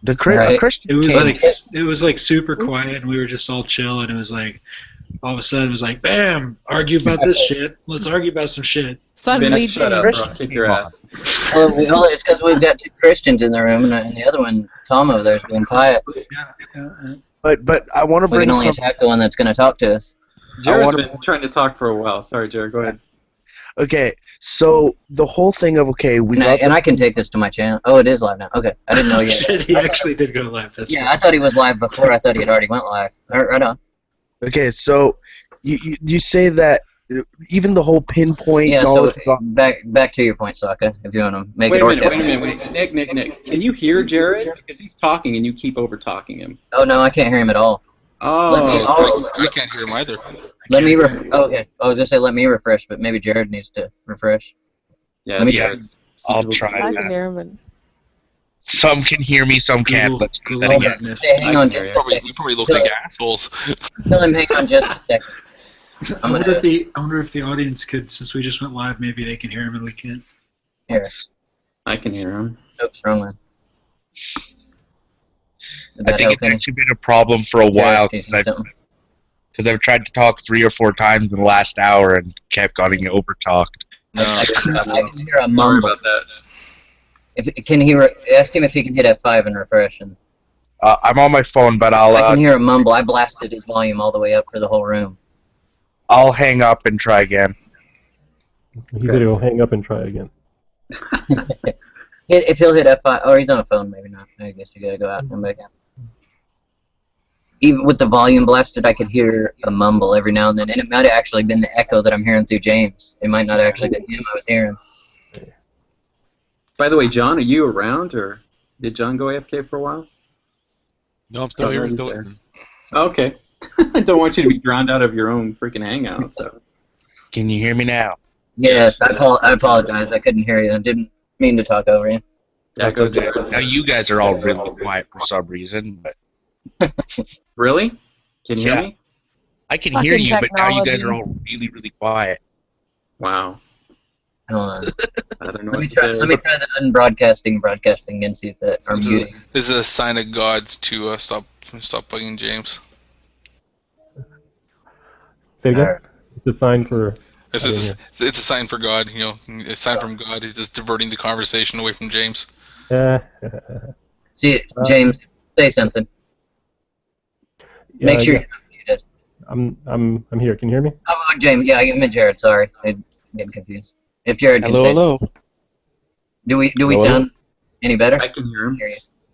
A Christian. It was like super quiet, and we were just all chill, and it was like all of a sudden it was like, bam, argue about this shit. Let's argue about some shit. Suddenly, shut up, bro. Kick your ass. Well, it's because we've got 2 Christians in the room, and the other one, Tom over there, is being quiet. Yeah. But I want to We bring can only attack the one that's going to talk to us. Jared's been trying to talk for a while. Sorry, Jared. Go ahead. Okay, so the whole thing of I can take this to my channel. Oh, it is live now. Okay, I didn't know yet. Shit, he actually did go live. That's I thought he was live before. I thought he had already went live. Right on. Okay, so you say that even the whole pinpoint. Yeah. So back to your point, Sokka. If you want to make it. Wait a minute. Nick. Can you hear Jared? Because he's talking and you keep over talking him. Oh no, I can't hear him at all. Oh. I can't hear him either. Let me. Okay. I was gonna say let me refresh, but maybe Jared needs to refresh. Yeah. I'll try. I can hear him. And... Some can hear me, some can't. Let's do that again. Hang on just a second. We probably look like assholes. Tell him hang on just a second. I wonder if the audience could, since we just went live, maybe they can hear him and we can't. Here. I can hear him. Oops, wrong one. I think it's actually been a problem for a while because I've tried to talk 3 or 4 times in the last hour and kept getting over-talked. I can hear a mumble. About that. Ask him if he can hit F5 and refresh. And I'm on my phone, but I can hear a mumble. I blasted his volume all the way up for the whole room. I'll hang up and try again. He's gonna go hang up and try again. If he'll hit F5, or he's on a phone, maybe not. I guess you gotta go out and come back in. Even with the volume blasted, I could hear a mumble every now and then, and it might have actually been the echo that I'm hearing through James. It might not have actually been him I was hearing. By the way, John, are you around, or did John go AFK for a while? No, I'm still here. Still listening. Okay. I don't want you to be drowned out of your own freaking hangout. So. Can you hear me now? Yes, I apologize. I couldn't hear you. I didn't mean to talk over you. Yeah, go okay. Now you guys are all really quiet for some reason, but really? Can you hear me? I can hear you, but now you guys are all really, really quiet. Wow. Hold on. I don't know let me try the broadcasting and see if that are muting. This is a sign of God to stop bugging James. Say again? Right. It's a sign for... It's a sign for God, you know, a sign from God. It's just diverting the conversation away from James. See, James, say something. Yeah, make sure you're muted. I'm here. Can you hear me? Oh, James. Yeah, I meant Jared. Sorry, I'm getting confused. If Jared can hello. Do we sound any better? I can hear him.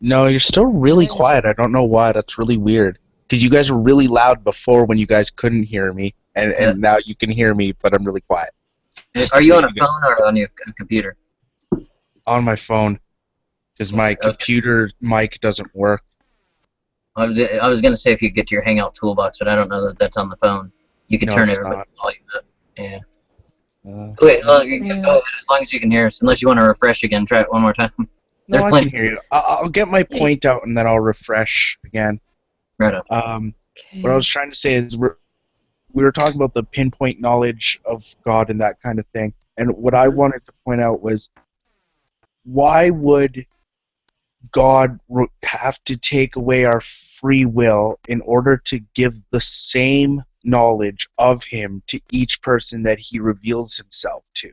No, you're still really quiet. I don't know why. That's really weird. Because you guys were really loud before when you guys couldn't hear me, and now you can hear me, but I'm really quiet. Are you on a phone or on your computer? On my phone, because my computer mic doesn't work. I was going to say if you get to your Hangout toolbox, but I don't know that that's on the phone. You can turn everybody's volume up. Yeah. Wait, go ahead, as long as you can hear us. Unless you want to refresh again, try it one more time. No, I can hear you. I'll get my point out and then I'll refresh again. Right on. What I was trying to say is we were talking about the pinpoint knowledge of God and that kind of thing. And what I wanted to point out was, why would God have to take away our free will in order to give the same knowledge of Him to each person that He reveals Himself to?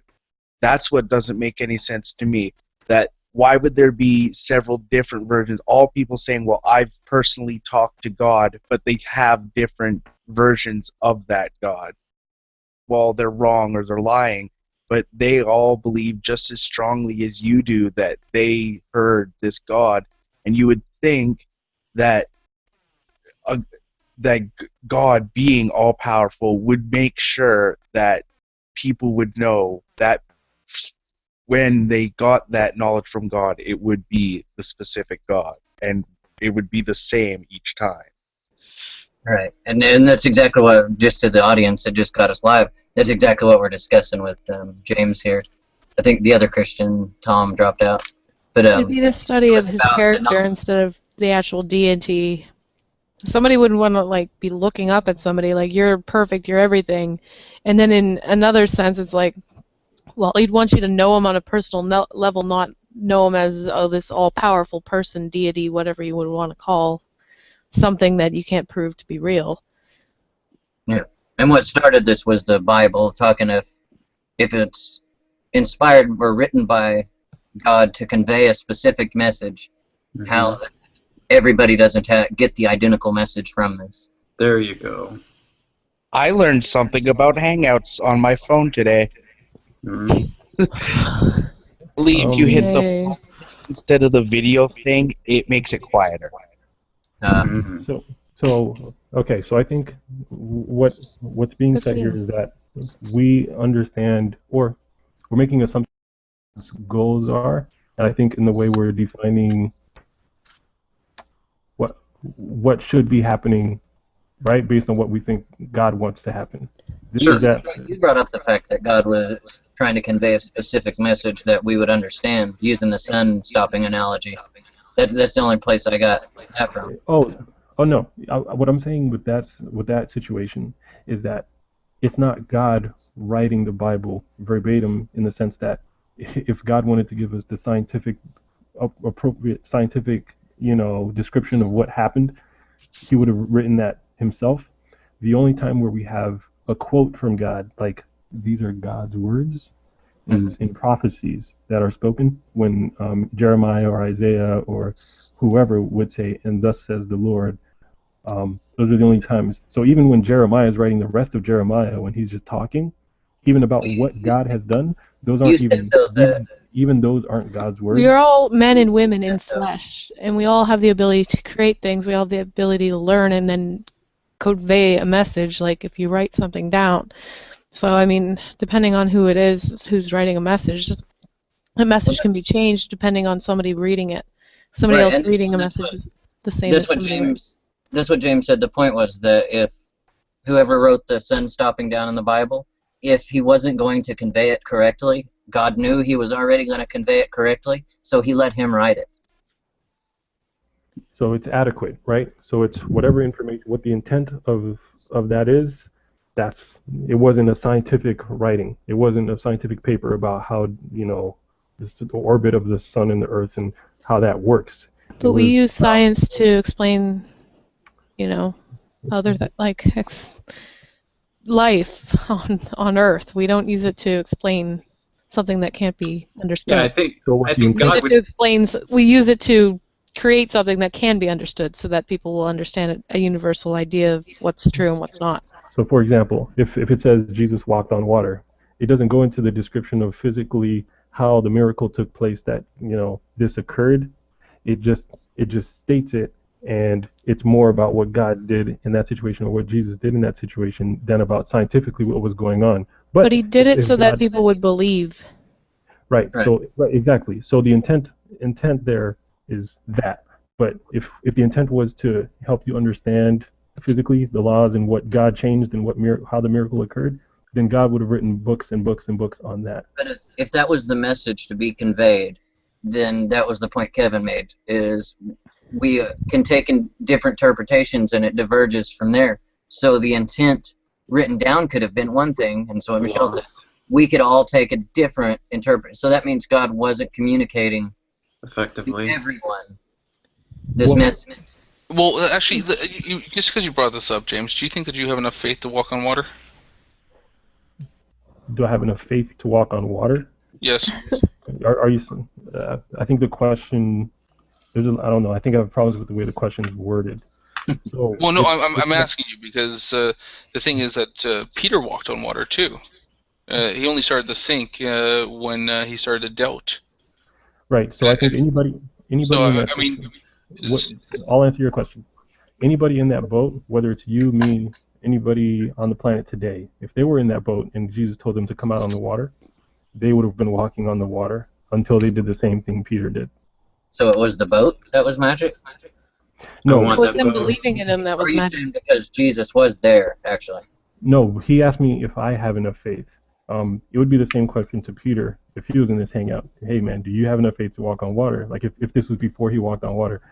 That's what doesn't make any sense to me. That why would there be several different versions? All people saying, well, I've personally talked to God, but they have different versions of that God. Well, they're wrong or they're lying, but they all believe just as strongly as you do that they heard this God. And you would think that that God, being all-powerful, would make sure that people would know that when they got that knowledge from God, it would be the specific God, and it would be the same each time. Right, and that's exactly what, just to the audience that just got us live, that's exactly what we're discussing with James here. I think the other Christian, Tom, dropped out. But you need a study of his character instead of the actual deity. Somebody wouldn't want to be looking up at somebody like, you're perfect, you're everything. And then in another sense, it's like, well, he'd want you to know him on a personal level, not know him as this all-powerful person, deity, whatever you would want to call something that you can't prove to be real. Yeah. And what started this was the Bible, talking of if it's inspired or written by God to convey a specific message, how everybody doesn't get the identical message from this. There you go. I learned something about Hangouts on my phone today. Mhm. I believe if you hit the Yay. phone instead of the video thing, it makes it quieter. Mhm. So okay. So I think what's being said here is that we understand, or we're making assumptions what goals are, and I think in the way we're defining what should be happening, right, based on what we think God wants to happen. Sure. Is that You brought up the fact that God was trying to convey a specific message that we would understand, using the sun stopping analogy. That's the only place I got that from. Oh no. What I'm saying with that situation is that it's not God writing the Bible verbatim in the sense that if God wanted to give us the appropriate scientific, description of what happened, he would have written that himself. The only time where we have a quote from God, like these are God's words, is in prophecies that are spoken when Jeremiah or Isaiah or whoever would say, "And thus says the Lord." Those are the only times. So even when Jeremiah is writing the rest of Jeremiah, when he's just talking, even about what God has done, those You aren't said though that even those aren't God's words. We are all men and women in flesh, and we all have the ability to create things. We all have the ability to learn and then convey a message, like if you write something down. So, I mean, depending on who it is who's writing a message can be changed depending on somebody reading it. Somebody Right, else and reading a that's message what- is the same that's as what somebody writing. That's what James said. The point was that if whoever wrote the sun stopping down in the Bible, if he wasn't going to convey it correctly, God knew he was already going to convey it correctly, so he let him write it. So it's adequate, right? So it's whatever information, what the intent of that is. It wasn't a scientific writing. It wasn't a scientific paper about how the orbit of the sun and the earth and how that works. But we use science to explain, other life on Earth. We don't use it to explain something that can't be understood. Yeah, I think We use it to create something that can be understood, so that people will understand a universal idea of what's true and what's not. So, for example, if it says Jesus walked on water, it doesn't go into the description of physically how the miracle took place that this occurred. It just states it, and it's more about what God did in that situation or what Jesus did in that situation than about scientifically what was going on. But he did it so that people would believe. Right. So exactly. So the intent there is that. But if the intent was to help you understand physically the laws and what God changed and how the miracle occurred, then God would have written books and books and books on that. But if that was the message to be conveyed, then that was the point Kevin made, is we can take in different interpretations and it diverges from there. So the intent written down could have been one thing, and so Michelle said we could all take a different interpretation. So that means God wasn't communicating effectively to everyone this message. Well, actually, just because you brought this up, James, do you think that you have enough faith to walk on water? Do I have enough faith to walk on water? Yes. Are you? I think the question. I don't know. I think I have problems with the way the question is worded. So, well, no, I'm asking you because the thing is that Peter walked on water too. He only started to sink when he started to doubt. Right. So I think anybody. So in that I mean, I'll answer your question. Anybody in that boat, whether it's you, me, anybody on the planet today, if they were in that boat and Jesus told them to come out on the water, they would have been walking on the water until they did the same thing Peter did. So it was the boat that was magic? No. It was them believing in him that was magic. Because Jesus was there, actually. No, he asked me if I have enough faith. It would be the same question to Peter if he was in this hangout. Hey man, do you have enough faith to walk on water? Like if this was before he walked on water,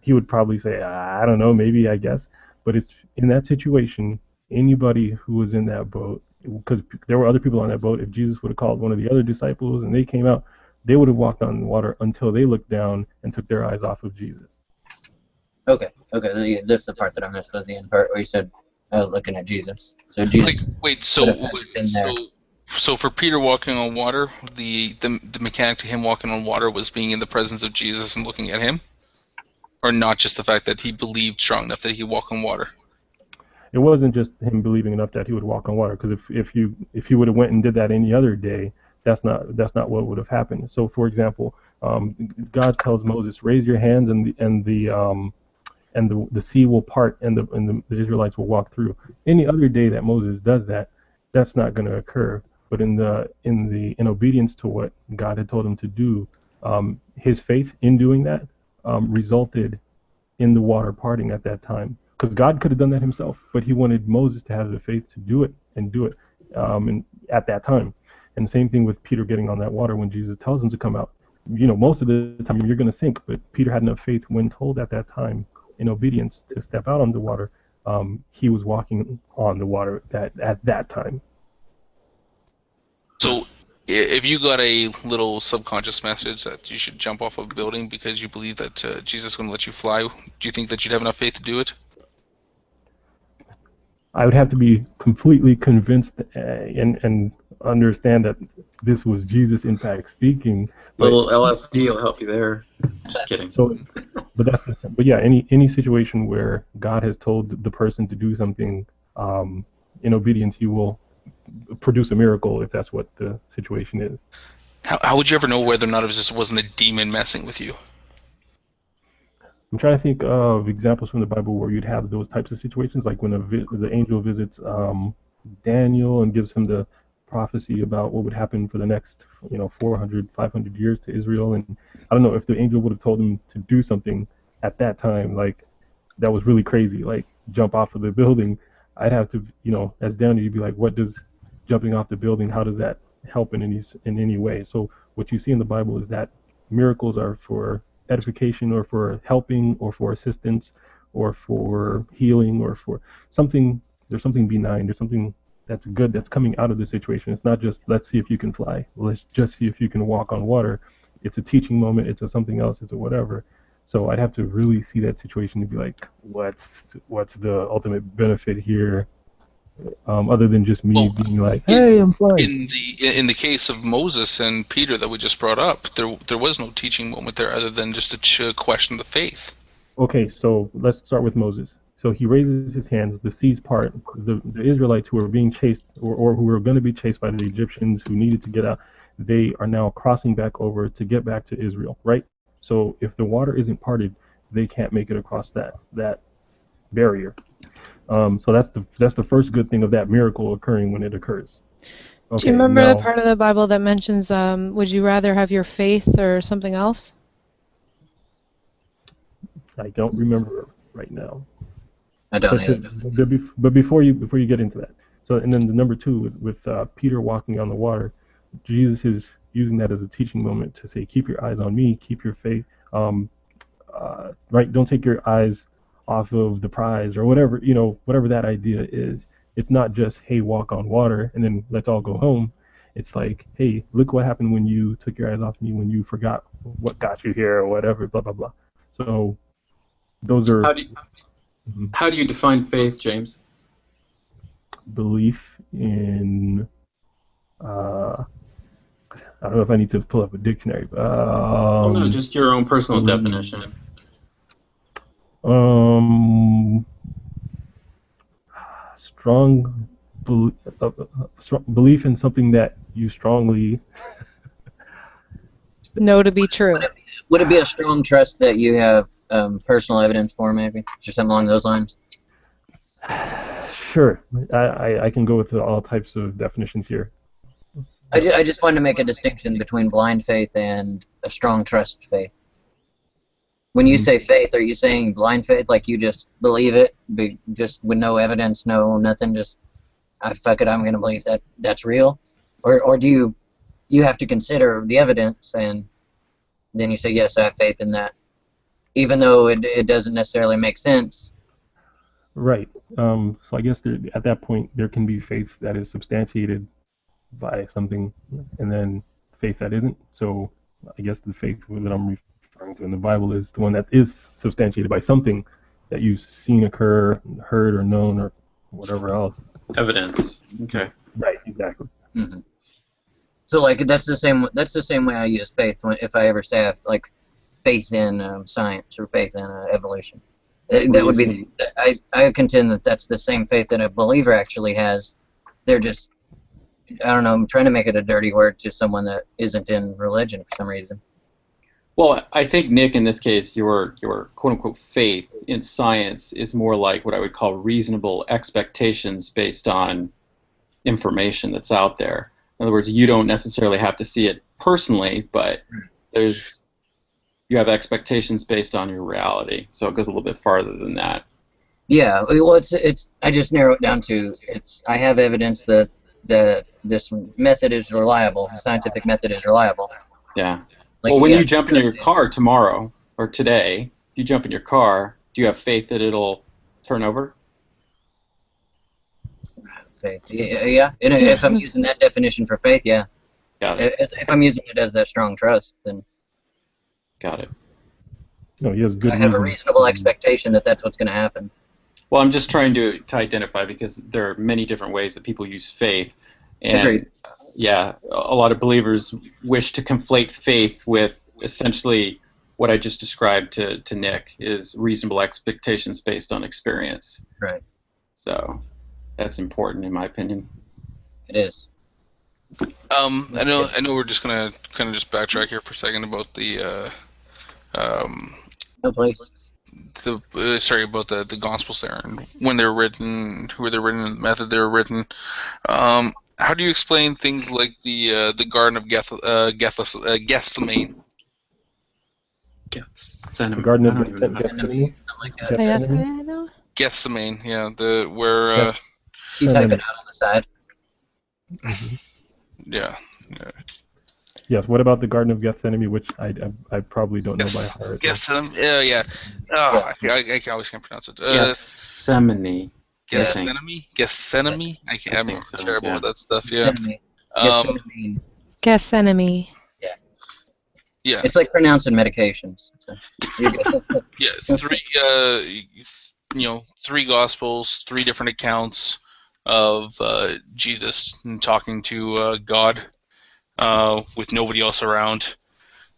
he would probably say, I don't know, maybe, I guess. But it's in that situation, anybody who was in that boat, because there were other people on that boat, if Jesus would have called one of the other disciples and they came out, they would have walked on water until they looked down and took their eyes off of Jesus. Okay. That's the part that I missed, was the end part where you said I was looking at Jesus. So Jesus Wait, could have been there. so for Peter walking on water, the mechanic to him walking on water was being in the presence of Jesus and looking at him, or not just the fact that he believed strong enough that he walk on water. It wasn't just him believing enough that he would walk on water, because if he would have went and did that any other day, that's not what would have happened. So, for example, God tells Moses, "Raise your hands, and the sea will part, and the Israelites will walk through." Any other day that Moses does that, that's not going to occur. But in obedience to what God had told him to do, his faith in doing that resulted in the water parting at that time. Because God could have done that himself, but he wanted Moses to have the faith to do it and at that time. And same thing with Peter getting on that water when Jesus tells him to come out. Most of the time you're going to sink, but Peter had enough faith when told at that time in obedience to step out on the water. He was walking on the water at that time. So if you got a little subconscious message that you should jump off a building because you believe that Jesus is going to let you fly, do you think that you'd have enough faith to do it? I would have to be completely convinced and understand that this was Jesus in fact speaking. Little LSD will help you there. Just kidding. So, but yeah, any situation where God has told the person to do something in obedience, He will produce a miracle if that's what the situation is. How would you ever know whether or not it just wasn't a demon messing with you? I'm trying to think of examples from the Bible where you'd have those types of situations, like when the angel visits Daniel and gives him the prophecy about what would happen for the next 400, 500 years to Israel. And I don't know if the angel would have told him to do something at that time, like that was really crazy, like jump off of the building. I'd have to, as Daniel, you'd be like, what does jumping off the building, how does that help in any way? So what you see in the Bible is that miracles are for edification or for helping or for assistance or for healing or for something. There's something benign. There's something that's good that's coming out of the situation. It's not just let's see if you can fly. Let's just see if you can walk on water. It's a teaching moment. It's a something else. It's a whatever. So I'd have to really see that situation to be like, what's the ultimate benefit here, other than just me being like, hey, I'm flying. In the case of Moses and Peter that we just brought up, there was no teaching moment there other than just to question the faith. Okay, so let's start with Moses. So he raises his hands, the seas part, the Israelites who are being chased or who are going to be chased by the Egyptians who needed to get out, they are now crossing back over to get back to Israel, right? So if the water isn't parted, they can't make it across that barrier. So that's the first good thing of that miracle occurring when it occurs. Okay, do you remember the part of the Bible that mentions, would you rather have your faith or something else? I don't remember right now. I don't either. But before you get into that, so and then the number two with Peter walking on the water, Jesus is using that as a teaching moment to say, keep your eyes on me, keep your faith, right? Don't take your eyes off of the prize or whatever, whatever that idea is. It's not just, hey, walk on water and then let's all go home. It's like, hey, look what happened when you took your eyes off me, when you forgot what got you here or whatever, blah, blah, blah. So those are... How do you define faith, James? Belief in... I don't know if I need to pull up a dictionary. No, just your own personal definition. Strong belief in something that you strongly know to be true. Would it be a strong trust that you have personal evidence for, maybe, or something along those lines? Sure, I can go with all types of definitions here. I just wanted to make a distinction between blind faith and a strong trust faith. When you say faith, are you saying blind faith, like you just believe it, just with no evidence, no nothing, just, fuck it, I'm going to believe that's real? Or do you have to consider the evidence, and then you say, yes, I have faith in that, even though it doesn't necessarily make sense? Right. So I guess at that point, there can be faith that is substantiated by something, and then faith that isn't. So I guess the faith that I'm referring to in the Bible is the one that is substantiated by something that you've seen occur, heard, or known, or whatever else. Evidence. Okay. Right, exactly. Hmm. So like that's the same way I use faith if I ever say I have like faith in science or faith in evolution. That would be I contend that that's the same faith that a believer actually has. They're just, I don't know, I'm trying to make it a dirty word to someone that isn't in religion for some reason. Well, I think, Nick, in this case, your quote-unquote faith in science is more like what I would call reasonable expectations based on information that's out there. In other words, you don't necessarily have to see it personally, but you have expectations based on your reality. So it goes a little bit farther than that. Yeah, well, it's I just narrow it down to I have evidence that this method is reliable, the scientific method is reliable. Yeah. Like, well, when yeah, you jump in your car tomorrow or today, if you jump in your car, do you have faith that it'll turn over? faith, yeah. If I'm using that definition for faith, yeah. Got it. If I'm using it as that strong trust, then Got it. No, he has good I have a reason. reasonable expectation that that's what's going to happen. Well, I'm just trying to identify because there are many different ways that people use faith. And Agreed. yeah, a lot of believers wish to conflate faith with essentially what I just described to Nick is reasonable expectations based on experience. Right. So that's important in my opinion. It is. I know we're just gonna kind of just backtrack here for a second about the No place. sorry about the Gospels there and when they're written, who they're written, and the method they're written. How do you explain things like the Garden of Gethsemane? The Garden of Gethsemane. Something like that. Gethsemane? Gethsemane, yeah, where You type it out on the side. yeah. Yes. What about the Garden of Gethsemane, which I probably don't know by heart. Gethsemane, yeah. Oh, I always can't pronounce it. Gethsemane. Gethsemane. I'm so, terrible yeah. with that stuff. Yeah. Gethsemane. Yeah. It's like pronouncing medications. So, Yeah. Three Gospels, three different accounts of Jesus talking to God with nobody else around,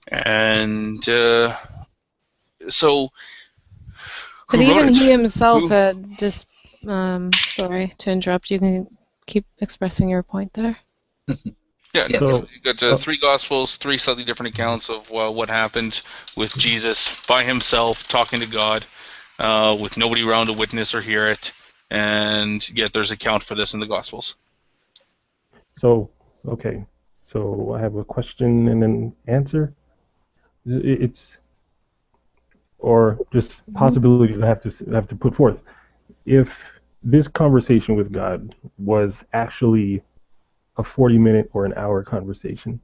and so. But Who wrote even it? he himself Who- had just. Sorry to interrupt. You can keep expressing your point there. Yeah, Yeah. So- you got three Gospels, three slightly different accounts of what happened with Jesus by himself talking to God, with nobody around to witness or hear it, and yet there's account for this in the Gospels. So, okay. So I have a question and an answer. It's or just possibilities I have to put forth. If this conversation with God was actually a 40-minute or an hour conversation,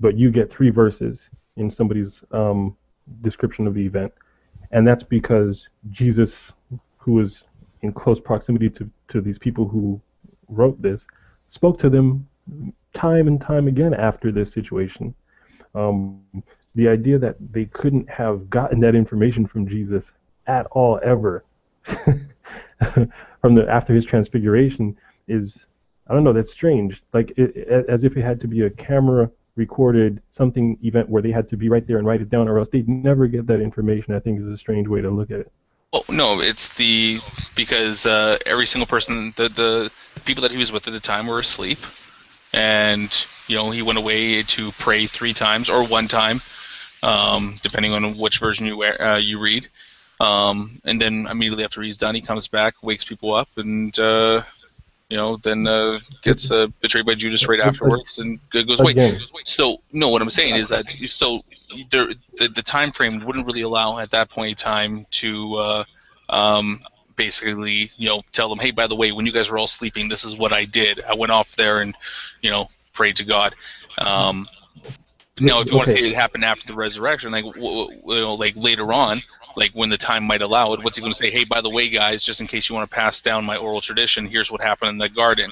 but you get 3 verses in somebody's description of the event, and that's because Jesus, who was in close proximity to these people who wrote this, spoke to them time and time again after this situation. The idea that they couldn't have gotten that information from Jesus at all ever from after his transfiguration is, I don't know, that's strange. Like as if it had to be a camera recorded something event where they had to be right there and write it down, or else they'd never get that information. I think is a strange way to look at it. Well, no, it's because every single person, the people that he was with at the time were asleep, and he went away to pray 3 times or 1 time, depending on which version you read, and then immediately after he's done, he comes back, wakes people up, and then gets betrayed by Judas right afterwards, and goes away. Again. So, no, what I'm saying is that the time frame wouldn't really allow at that point in time to basically, tell them, hey, by the way, when you guys were all sleeping, this is what I did. I went off there and, prayed to God. Now, if you want to say it happened after the resurrection, like later on, like when the time might allow it, what's he going to say? Hey, by the way, guys, just in case you want to pass down my oral tradition, here's what happened in the garden.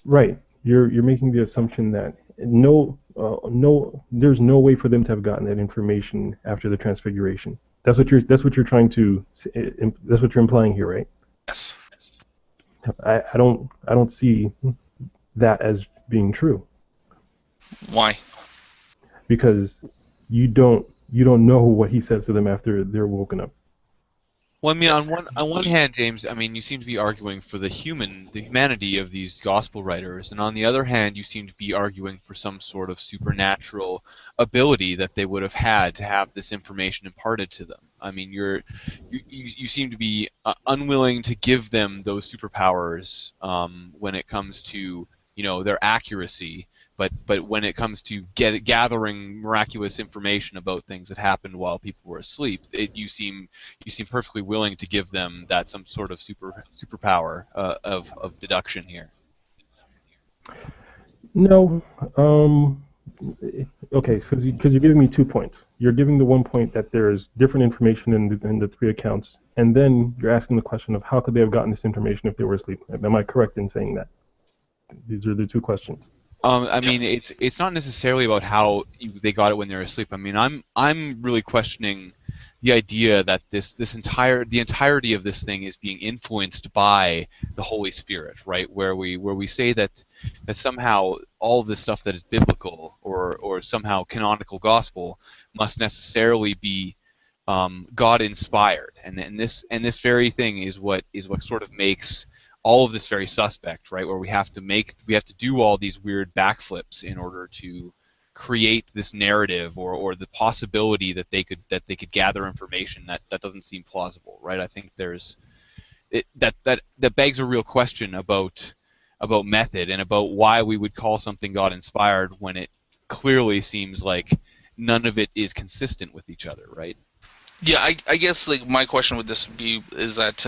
Right. You're making the assumption that there's no way for them to have gotten that information after the transfiguration. That's what you're trying to, that's what you're implying here, right? Yes. I don't see that as being true, Why? because you don't know what he says to them after they're woken up. Well, I mean, on one hand, James, I mean, you seem to be arguing for the humanity of these gospel writers, and on the other hand, you seem to be arguing for some sort of supernatural ability that they would have had to have this information imparted to them. I mean, you seem to be unwilling to give them those superpowers when it comes to their accuracy. But when it comes to gathering miraculous information about things that happened while people were asleep, you seem perfectly willing to give them that some sort of superpower of deduction here. No, okay, because you're giving me 2 points. You're giving the one point that there's different information in the 3 accounts, and then you're asking the question of how could they have gotten this information if they were asleep. Am I correct in saying that? These are the 2 questions. I mean, it's not necessarily about how they got it when they're asleep. I mean, I'm really questioning the idea that the entirety of this thing is being influenced by the Holy Spirit, right? Where we say that somehow all of this stuff that is biblical or somehow canonical gospel must necessarily be God inspired, and this very thing is what sort of makes all of this very suspect, right? Where we have to do all these weird backflips in order to create this narrative or the possibility that they could gather information that doesn't seem plausible, right? I think that begs a real question about method and about why we would call something God inspired when it clearly seems like none of it is consistent with each other, right? Yeah, I guess like my question with this is that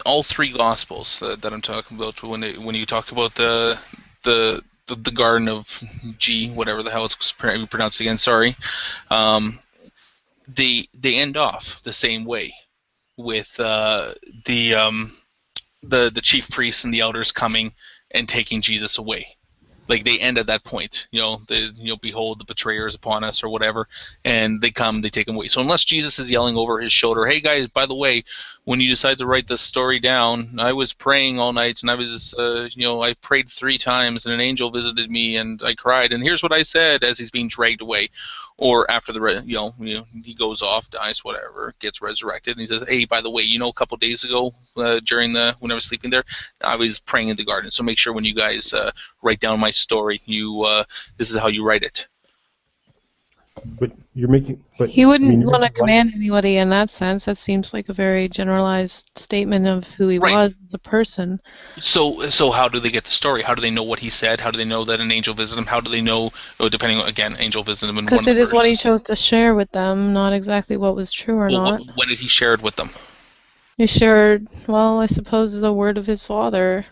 all 3 gospels that I'm talking about when you talk about the Garden of G, whatever the hell it's pronounced again, sorry, they end off the same way with the chief priests and the elders coming and taking Jesus away. Like they end at that point, behold the betrayer is upon us or whatever, and they come, they take him away. So unless Jesus is yelling over his shoulder, hey guys, by the way, when you decide to write this story down, I was praying all night and I was, I prayed 3 times and an angel visited me and I cried and here's what I said as he's being dragged away, or after he goes off, dies, whatever, gets resurrected, and he says, hey, by the way, a couple days ago when I was sleeping there, I was praying in the garden. So make sure when you guys write down my story, this is how you write it. But you're making. But He wouldn't want to command anybody in that sense. That seems like a very generalized statement of who he was as a person. So how do they get the story? How do they know what he said? How do they know that an angel visited him? How do they know, depending on, again, angel visited him in one of the Because it is what he versions. chose to share with them, not exactly what was true or not. When did he share it with them? He shared, well, I suppose the word of his father.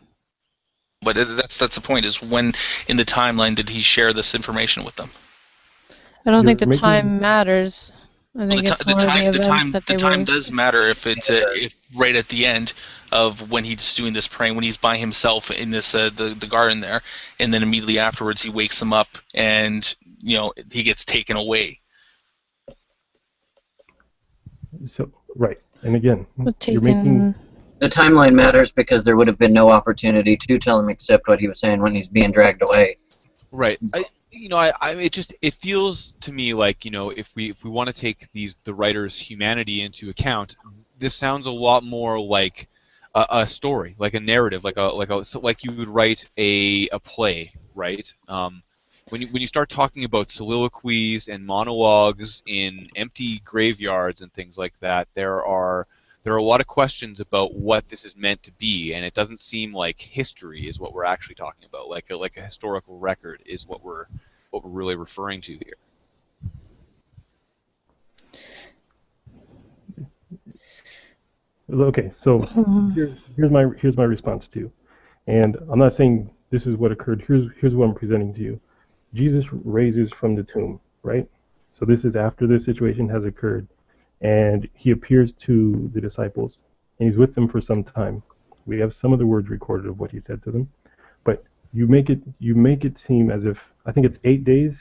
But that's the point, is when in the timeline did he share this information with them? I don't think the time matters. I think it's more the time does matter if it's if right at the end of when he's doing this praying, when he's by himself in this the garden there, and then immediately afterwards he wakes them up and he gets taken away. So right, and again, you're making the timeline matters because there would have been no opportunity to tell him except what he was saying when he's being dragged away. Right. It feels to me like if we want to take the writer's humanity into account, this sounds a lot more like a story, like a narrative, like you would write a play, right? When you start talking about soliloquies and monologues in empty graveyards and things like that, there are a lot of questions about what this is meant to be, and it doesn't seem like history is what we're actually talking about. Like a historical record is what we're really referring to here. Okay, so here's my response to you, and I'm not saying this is what occurred. Here's what I'm presenting to you. Jesus raises from the tomb, right? So this is after this situation has occurred, and he appears to the disciples, and he's with them for some time. We have some of the words recorded of what he said to them, but you make it seem as if I think it's 8 days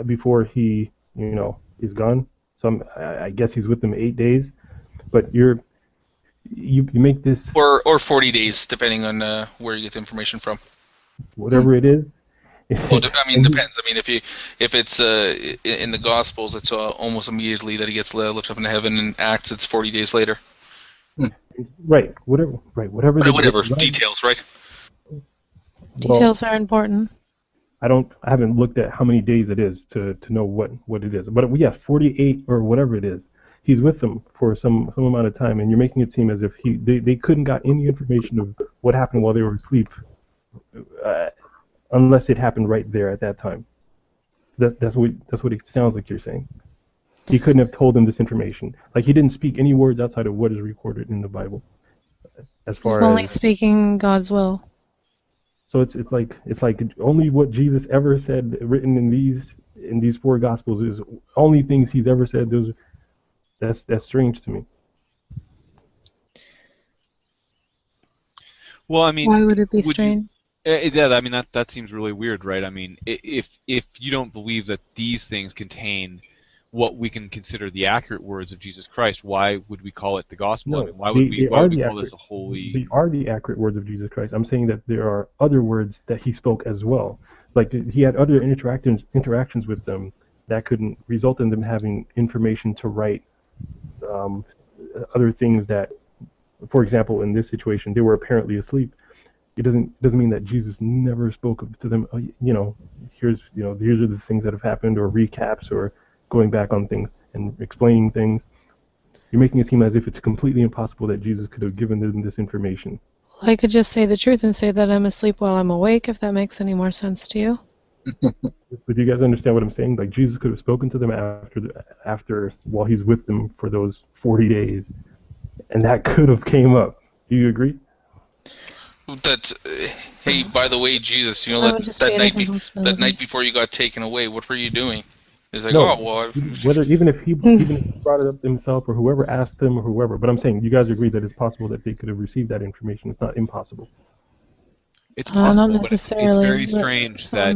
before he is gone. So I guess he's with them 8 days, but you make this Or 40 days, depending on where you get the information from. whatever it is. Well, I mean, and depends. I mean, if it's in the Gospels, it's almost immediately that he gets lifted up into heaven. In Acts, it's 40 days later. Right, whatever. But whatever details, right? Details are important. I haven't looked at how many days it is to know what it is. But yes, 48 or whatever it is. He's with them for some amount of time, and you're making it seem as if they couldn't got any information of what happened while they were asleep, unless it happened right there at that time. That's what it sounds like you're saying. He couldn't have told them this information. Like he didn't speak any words outside of what is recorded in the Bible. As far He's only as speaking God's will. so it's like only what Jesus ever said written in these four Gospels is only things he's ever said. That's strange to me. Well, I mean, Why would it be would you- strange? Yeah, I mean that seems really weird, right? I mean, if you don't believe that these things contain what we can consider the accurate words of Jesus Christ, why would we call it the gospel? No, I mean, why would we call this a holy? They are the accurate words of Jesus Christ. I'm saying that there are other words that he spoke as well. Like he had other interactions with them that could result in them having information to write other things that, for example, in this situation, they were apparently asleep. It doesn't mean that Jesus never spoke to them. Here's are the things that have happened, or recaps, or going back on things and explaining things. You're making it seem as if it's completely impossible that Jesus could have given them this information. Well, I could just say the truth and say that I'm asleep while I'm awake, if that makes any more sense to you. But do you guys understand what I'm saying? Like Jesus could have spoken to them after while he's with them for those 40 days, and that could have came up. Do you agree? That hey, by the way, Jesus, That would just be a different that possibility. night before you got taken away, what were you doing? It's like, No, oh well. even if he brought it up himself or whoever asked him or whoever. But I'm saying you guys agree that it's possible that they could have received that information. It's not impossible. It's Not possible, but it's necessarily, very but- strange that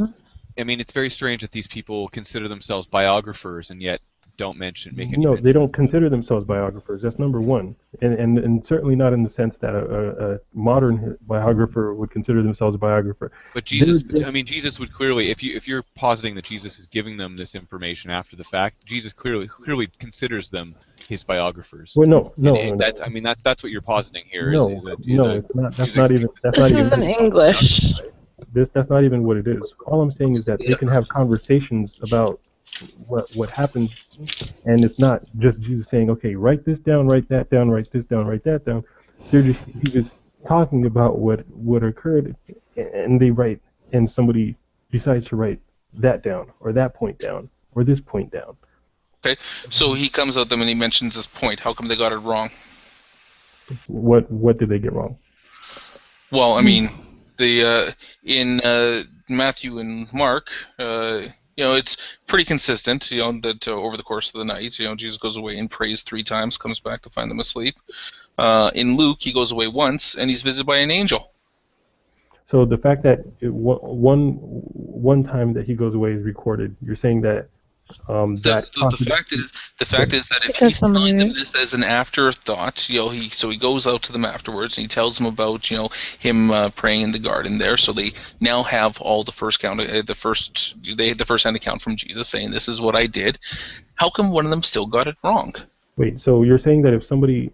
I mean, it's very strange that these people consider themselves biographers and yet don't make any No, mention. they don't consider themselves biographers. That's number one, and certainly not in the sense that a modern biographer would consider themselves a biographer. But Jesus, They're- I mean, Jesus would clearly, if you're positing that Jesus is giving them this information after the fact, Jesus clearly considers them his biographers. Well, no. And that's, I mean, that's what you're positing here. No, it's not. That's not even. That's This not is even. in English. That's not even what it is. All I'm saying is that they can have conversations about what happened, and it's not just Jesus saying, "Okay, write this down, write that down, write this down, write that down." He's just talking about what occurred, and they write, and somebody decides to write that down, or that point down, or this point down. Okay, so he comes at them and he mentions this point. How come they got it wrong? What did they get wrong? Well, I mean, in Matthew and Mark, it's pretty consistent. That over the course of the night, Jesus goes away and prays 3 times, comes back to find them asleep. In Luke, he goes away once and he's visited by an angel. So the fact that one time that he goes away is recorded, you're saying that The fact is that if Because he's telling them somebody- this as an afterthought, he goes out to them afterwards and he tells them about him praying in the garden there. So they now have all the first-hand account from Jesus saying this is what I did. How come one of them still got it wrong? Wait, so you're saying that if somebody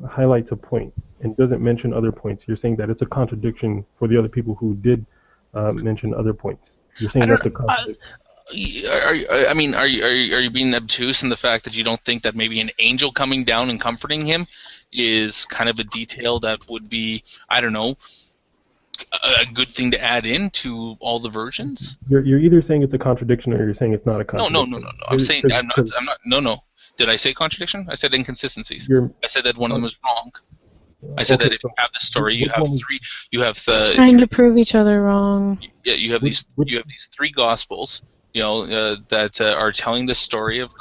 highlights a point and doesn't mention other points, you're saying that it's a contradiction for the other people who did mention other points. You're saying that's a contradiction. Are you being obtuse in the fact that you don't think that maybe an angel coming down and comforting him is kind of a detail that would be, I don't know, a good thing to add in to all the versions? You're either saying it's a contradiction or you're saying it's not a contradiction. No. I'm saying I'm not. No. Did I say contradiction? I said inconsistencies. I said that one of them was wrong. I said that if you have this story, you have three. You have Trying to prove each other wrong. Yeah, you have these 3 gospels. That are telling the story of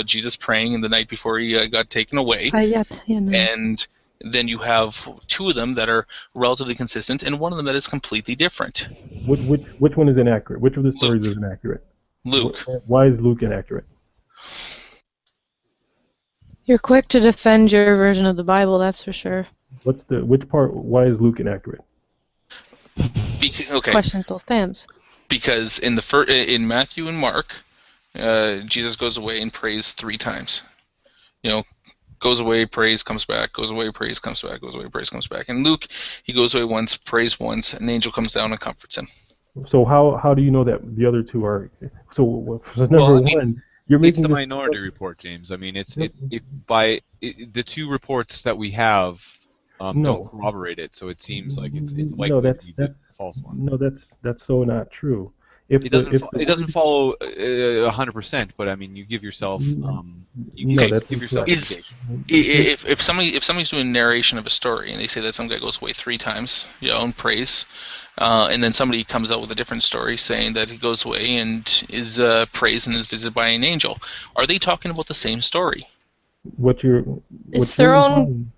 Jesus praying in the night before he got taken away. Yeah, no. And then you have two of them that are relatively consistent, and one of them that is completely different. Which one is inaccurate? Which of the stories Luke. is inaccurate? Luke. Why is Luke inaccurate? You're quick to defend your version of the Bible, that's for sure. Which part? Why is Luke inaccurate? Okay. Question still stands. Because in Matthew and Mark, Jesus goes away and prays 3 times. Goes away, prays, comes back, goes away, prays, comes back, goes away, prays, comes back. In Luke, he goes away once, prays once, an angel comes down and comforts him. So how do you know that the other two are? So number one, you're making it's the Minority Report, James. I mean, the two reports that we have don't corroborate it, so it seems like it's likely to be the false one. No, that's so not true. It doesn't follow 100%, but I mean, you give yourself give yourself if somebody's doing narration of a story and they say that some guy goes away 3 times, and prays, and then somebody comes out with a different story saying that he goes away and is praised and is visited by an angel, are they talking about the same story? It's their own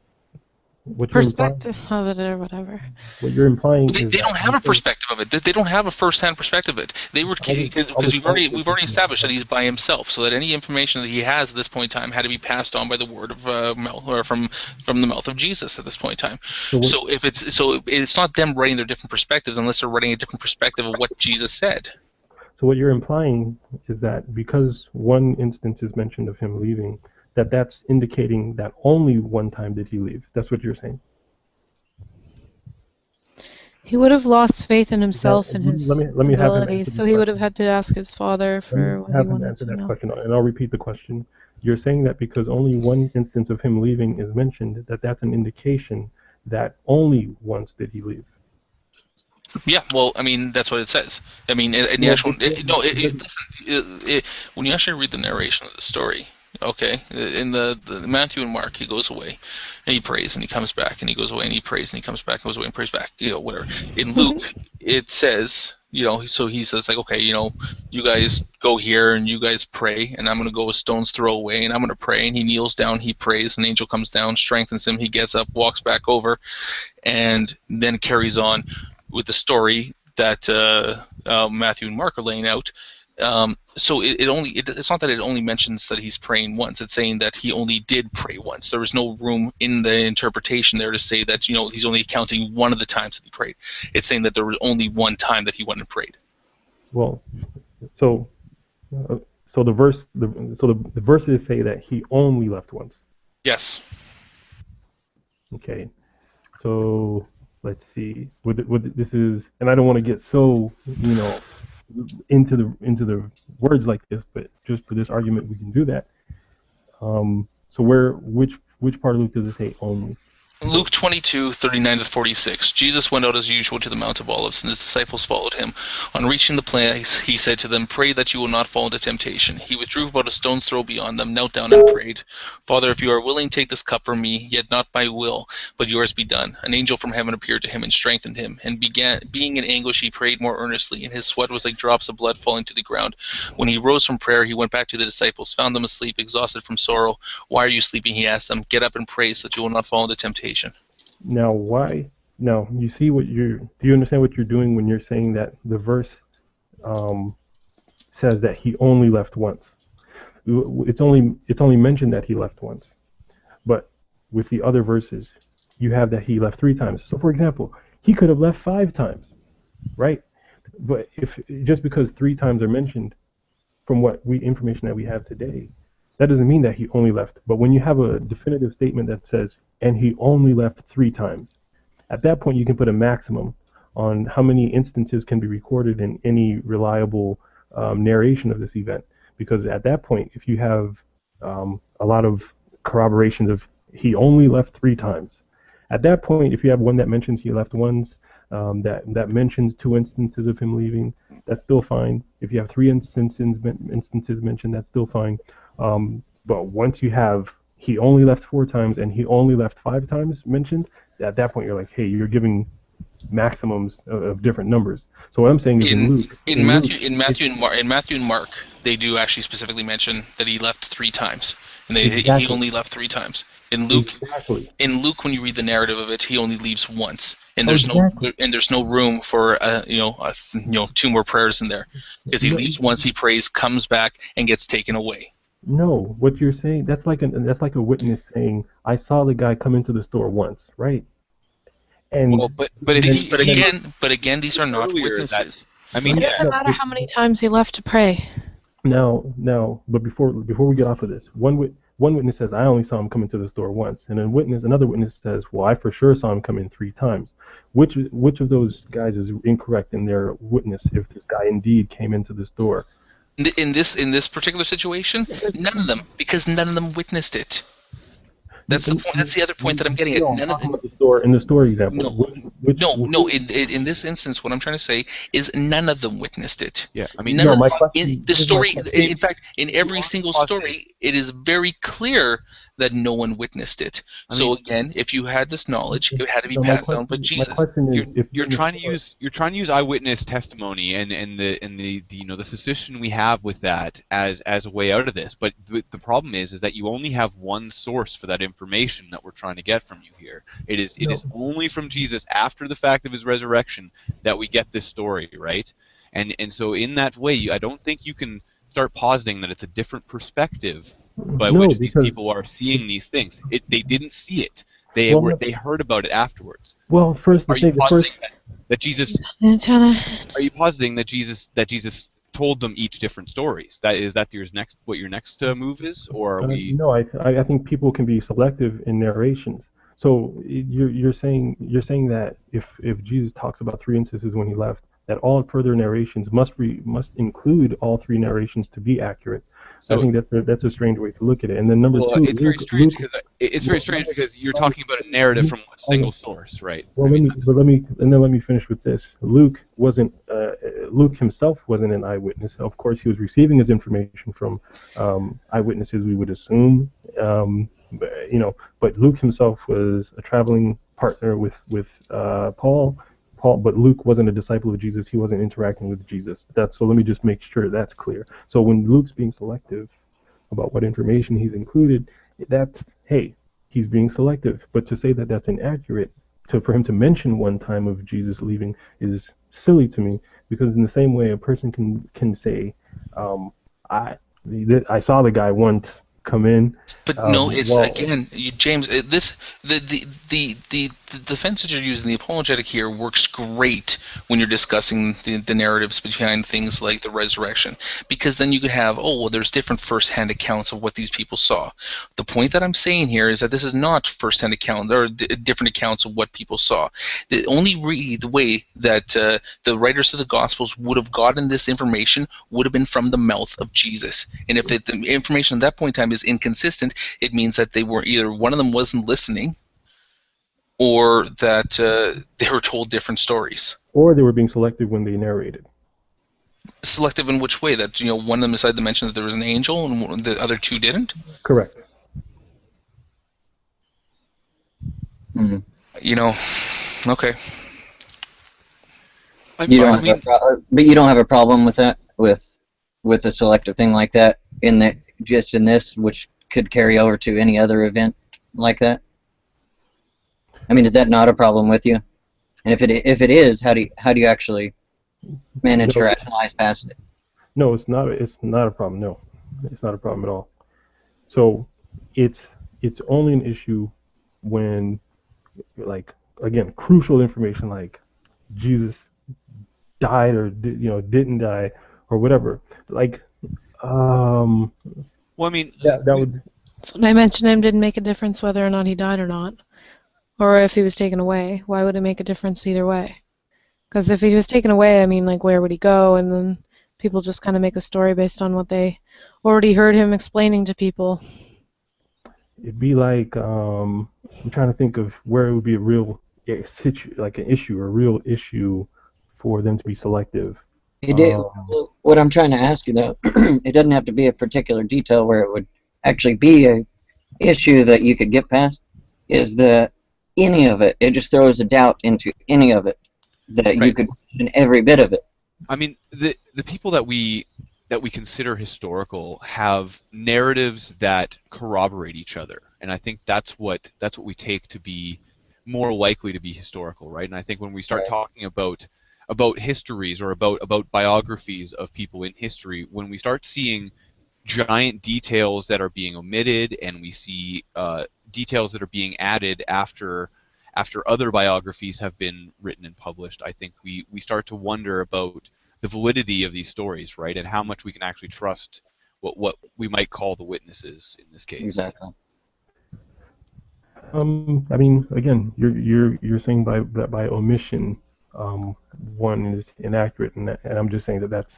perspective of it or whatever. What you're implying they don't have a perspective of it. They don't have a first-hand perspective of it. They were because we've already established that he's by himself, so that any information that he has at this point in time had to be passed on by the word of mouth, or from the mouth of Jesus at this point in time. So it's not them writing their different perspectives unless they're writing a different perspective of what Jesus said. So what you're implying is that because one instance is mentioned of him leaving, that's indicating that only one time did he leave. That's what you're saying. He would have lost faith in himself and his abilities, so he would have had to ask his father for what he wanted to know. Question, and I'll repeat the question. You're saying that because only one instance of him leaving is mentioned, that's an indication that only once did he leave. Yeah, well, I mean, that's what it says. I mean, in the actual... when you actually read the narration of the story, okay, in the Matthew and Mark, he goes away and he prays and he comes back and he goes away and he prays and he comes back and goes away and prays back, whatever. In Luke, it says, so he says, like, okay, you guys go here and you guys pray, and I'm going to go a stone's throw away and I'm going to pray. And he kneels down, he prays, an angel comes down, strengthens him, he gets up, walks back over, and then carries on with the story that Matthew and Mark are laying out. So it's not that it only mentions that he's praying once. It's saying that he only did pray once. There was no room in the interpretation there to say that he's only counting one of the times that he prayed. It's saying that there was only one time that he went and prayed. Well, so the verses say that he only left once. Yes. Okay. So let's see. This is, and I don't want to get so into the words like this, but just for this argument, we can do that. So which part of Luke does it say only? Luke 22:39-46. Jesus went out as usual to the Mount of Olives, and his disciples followed him. On reaching the place, he said to them, "Pray that you will not fall into temptation." He withdrew about a stone's throw beyond them, knelt down and prayed, "Father, if you are willing, take this cup from me, yet not my will, but yours be done." An angel from heaven appeared to him and strengthened him, and being in anguish, he prayed more earnestly, and his sweat was like drops of blood falling to the ground. When he rose from prayer, he went back to the disciples, found them asleep, exhausted from sorrow. "Why are you sleeping?" he asked them. "Get up and pray, so that you will not fall into temptation." Now, why? Now, do you understand what you're doing when you're saying that the verse says that he only left once? It's only mentioned that he left once, but with the other verses, you have that he left 3 times. So, for example, he could have left 5 times, right? But just because 3 times are mentioned, from information that we have today, that doesn't mean that he only left. But when you have a definitive statement that says, and he only left 3 times, at that point you can put a maximum on how many instances can be recorded in any reliable narration of this event. Because at that point, if you have a lot of corroborations of he only left 3 times, at that point, if you have one that mentions he left once, that mentions 2 instances of him leaving, that's still fine. If you have 3 instances mentioned, that's still fine. But once you have he only left 4 times and he only left 5 times mentioned, at that point you're like, hey, you're giving maximums of different numbers. So what I'm saying is in Luke, in Matthew and Mark, they do actually specifically mention that he left 3 times, and he only left 3 times. In Luke, exactly. In Luke, when you read the narrative of it, he only leaves once, and there's no room for 2 more prayers in there, because he leaves once, he prays, comes back, and gets taken away. No, what you're saying, that's like a witness saying, I saw the guy come into the store once, right? And Well, but again, these are not witnesses. I mean, It doesn't matter how many times he left to pray. No, but before we get off of this, one witness says, I only saw him come into the store once, and another witness says, well, I for sure saw him come in 3 times. Which of those guys is incorrect in their witness if this guy indeed came into the store? In this particular situation, none of them, because none of them witnessed it. That's the point. That's the other point that I'm getting at. None of them. In the store example. No. In this instance, what I'm trying to say is none of them witnessed it. Yeah, I mean, in the story. In fact, in every single story, it is very clear that no one witnessed it. So again, if you had this knowledge, it had to be passed down by Jesus. You're trying to use eyewitness testimony and the suspicion we have with that as a way out of this. But the problem is that you only have one source for that information that we're trying to get from you here. It is only from Jesus after the fact of his resurrection that we get this story, right? And so in that way, I don't think you can start positing that it's a different perspective by which these people are seeing these things. They didn't see it. They heard about it afterwards. Well, Are you positing that Jesus told them each different stories? Is that what your next move is, or are we? No, I think people can be selective in narrations. So you're saying that if Jesus talks about 3 instances when he left, that all further narrations must include all 3 narrations to be accurate. So, I think that's a strange way to look at it. And then number 2, it's very strange because you're talking about a narrative from a single source, right? Well, let me finish with this. Luke himself wasn't an eyewitness. Of course, he was receiving his information from eyewitnesses, we would assume. But Luke himself was a traveling partner with Paul. But Luke wasn't a disciple of Jesus. He wasn't interacting with Jesus. So let me just make sure that's clear. So when Luke's being selective about what information he's included, he's being selective. But to say that that's inaccurate, for him to mention one time of Jesus leaving is silly to me, because in the same way a person can say, I saw the guy once come in. But no, it's again, James. The defense that you're using, the apologetic here, works great when you're discussing the narratives behind things like the resurrection, because then you could have, there's different first-hand accounts of what these people saw. The point that I'm saying here is that this is not first-hand account. There are different accounts of what people saw. The only the way that the writers of the Gospels would have gotten this information would have been from the mouth of Jesus. And if the information at that point in time is inconsistent, it means that they were either one of them wasn't listening, or that they were told different stories. Or they were being selective when they narrated. Selective in which way? That one of them decided to mention that there was an angel and the other 2 didn't? Correct. Okay. But you don't have a problem with that, with a selective thing like that, in this, which could carry over to any other event like that? I mean, is that not a problem with you? And if it is, how do you actually manage to rationalize past it? No, it's not a problem. No, it's not a problem at all. So it's only an issue when, like, again, crucial information like Jesus died or didn't die or whatever. Like, well, I mean, that would. So when I mentioned him, didn't make a difference whether or not he died or not. Or if he was taken away, why would it make a difference either way? Because if he was taken away, I mean, like, where would he go? And then people just kind of make a story based on what they already heard him explaining to people. It'd be like, I'm trying to think of where it would be a real like an issue, a real issue for them to be selective. Well, what I'm trying to ask you, though, it doesn't have to be a particular detail where it would actually be a issue that you could get past, is that any of it just throws a doubt into any of it. that you Right. could question every bit of it. I mean, the people that we consider historical have narratives that corroborate each other, and I think that's what we take to be more likely to be historical, right? And I think when we start Right. talking about histories or about biographies of people in history, when we start seeing giant details that are being omitted, and we see details that are being added after other biographies have been written and published, I think we start to wonder about the validity of these stories, right, and how much we can actually trust what we might call the witnesses in this case. Exactly. I mean, again, you're saying by omission, one is inaccurate, and I'm just saying that that's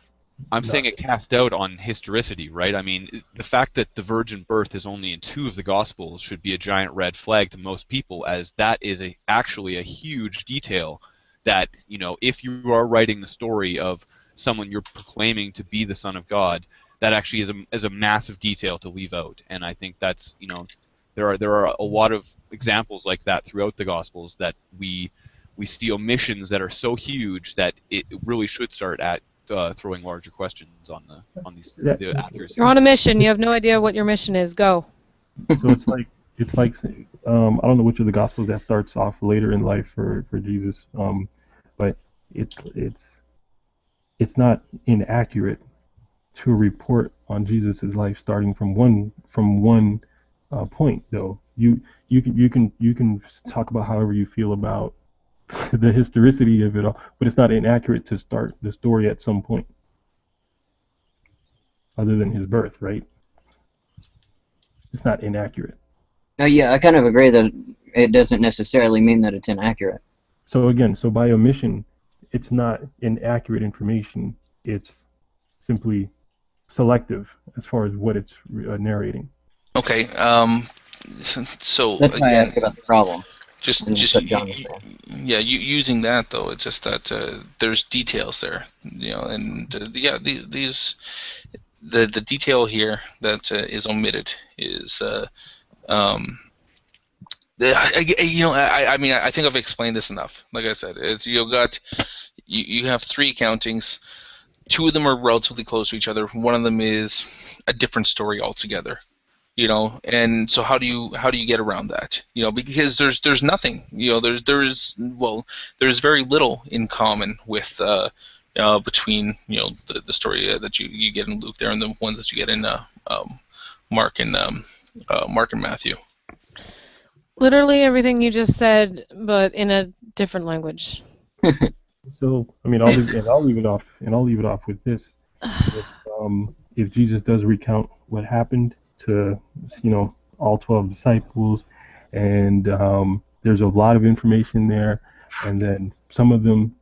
I'm not. saying it cast doubt on historicity, right? I mean, the fact that the virgin birth is only in 2 of the Gospels should be a giant red flag to most people, as that is actually a huge detail that, you know, if you are writing the story of someone you're proclaiming to be the Son of God, that actually is a massive detail to leave out. And I think that's, you know, there are a lot of examples like that throughout the Gospels that we see omissions that are so huge that it really should start at throwing larger questions on the accuracy. You're on a mission. You have no idea what your mission is. Go. So it's like I don't know which of the Gospels that starts off later in life for Jesus, but it's not inaccurate to report on Jesus's life starting from one point, though. You can talk about however you feel about the historicity of it all, but it's not inaccurate to start the story at some point other than his birth, right? It's not inaccurate. Yeah, I kind of agree that it doesn't necessarily mean that it's inaccurate. So again, by omission, it's not inaccurate information. It's simply selective as far as what it's narrating. Okay. So That's why I again, asked about the problem. just And just what John was saying. yeah, using that though, it's just that there's details there, you know, and yeah, the detail here that is omitted is I mean, I think I've explained this enough. Like I said, it's you have 3 countings. 2 of them are relatively close to each other. One of them is a different story altogether. You know, and so how do you get around that? You know, because there's nothing. You know, there's very little in common with between, you know, the story that you get in Luke there and the ones that you get in Mark and Matthew. Literally everything you just said, but in a different language. So I mean, I'll leave it off with this. If Jesus does recount what happened to, you know, all 12 disciples, and there's a lot of information there, and then some of them,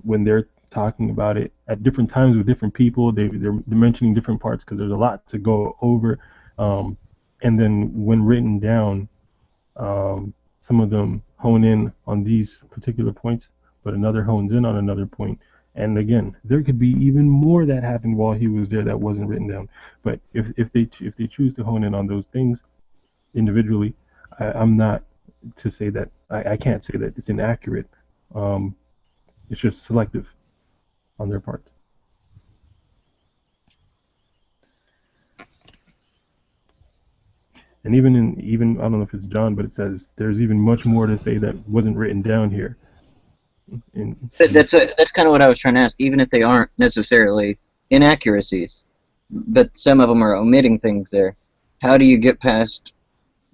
when they're talking about it at different times with different people, they're mentioning different parts because there's a lot to go over, and then when written down, some of them hone in on these particular points, but another hones in on another point. And again, there could be even more that happened while he was there that wasn't written down. But if they choose to hone in on those things individually, I'm not to say that I can't say that it's inaccurate. It's just selective on their part. And even I don't know if it's John, but it says there's even much more to say that wasn't written down here. That's kind of what I was trying to ask. Even if they aren't necessarily inaccuracies, but some of them are omitting things there, how do you get past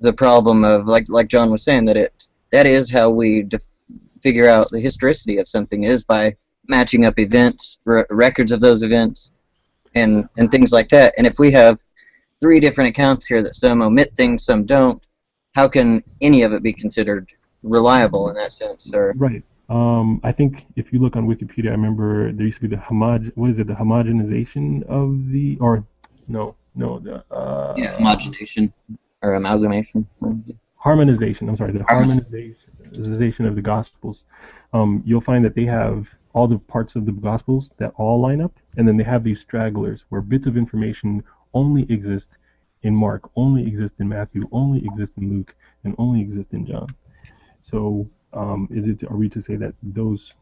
the problem of, like John was saying, that is how we figure out the historicity of something, is by matching up events, records of those events, and things like that. And if we have 3 different accounts here that some omit things, some don't, how can any of it be considered reliable in that sense? Or right. I think if you look on Wikipedia, I remember there used to be the homogenization of the, or no, the homogenation or amalgamation. Harmonization. I'm sorry, the harmonization of the Gospels. You'll find that they have all the parts of the Gospels that all line up, and then they have these stragglers where bits of information only exist in Mark, only exist in Matthew, only exist in Luke, and only exist in John. So are we to say that those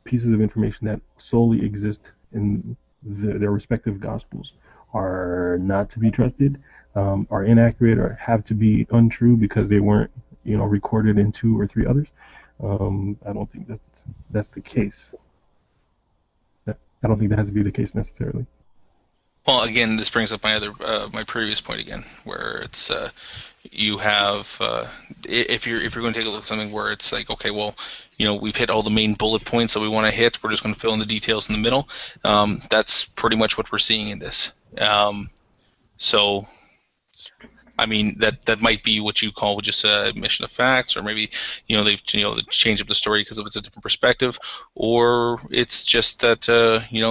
pieces of information that solely exist in their respective gospels are not to be trusted, are inaccurate, or have to be untrue because they weren't, recorded in 2 or 3 others. I don't think that's the case. I don't think that has to be the case necessarily. Well, again, this brings up my previous point again, where it's you have if you're going to take a look at something where it's like, okay, well, we've hit all the main bullet points that we want to hit. We're just going to fill in the details in the middle. That's pretty much what we're seeing in this. So, I mean, that might be what you call just a admission of facts, or maybe they've changed up the story because of it's a different perspective, or it's just that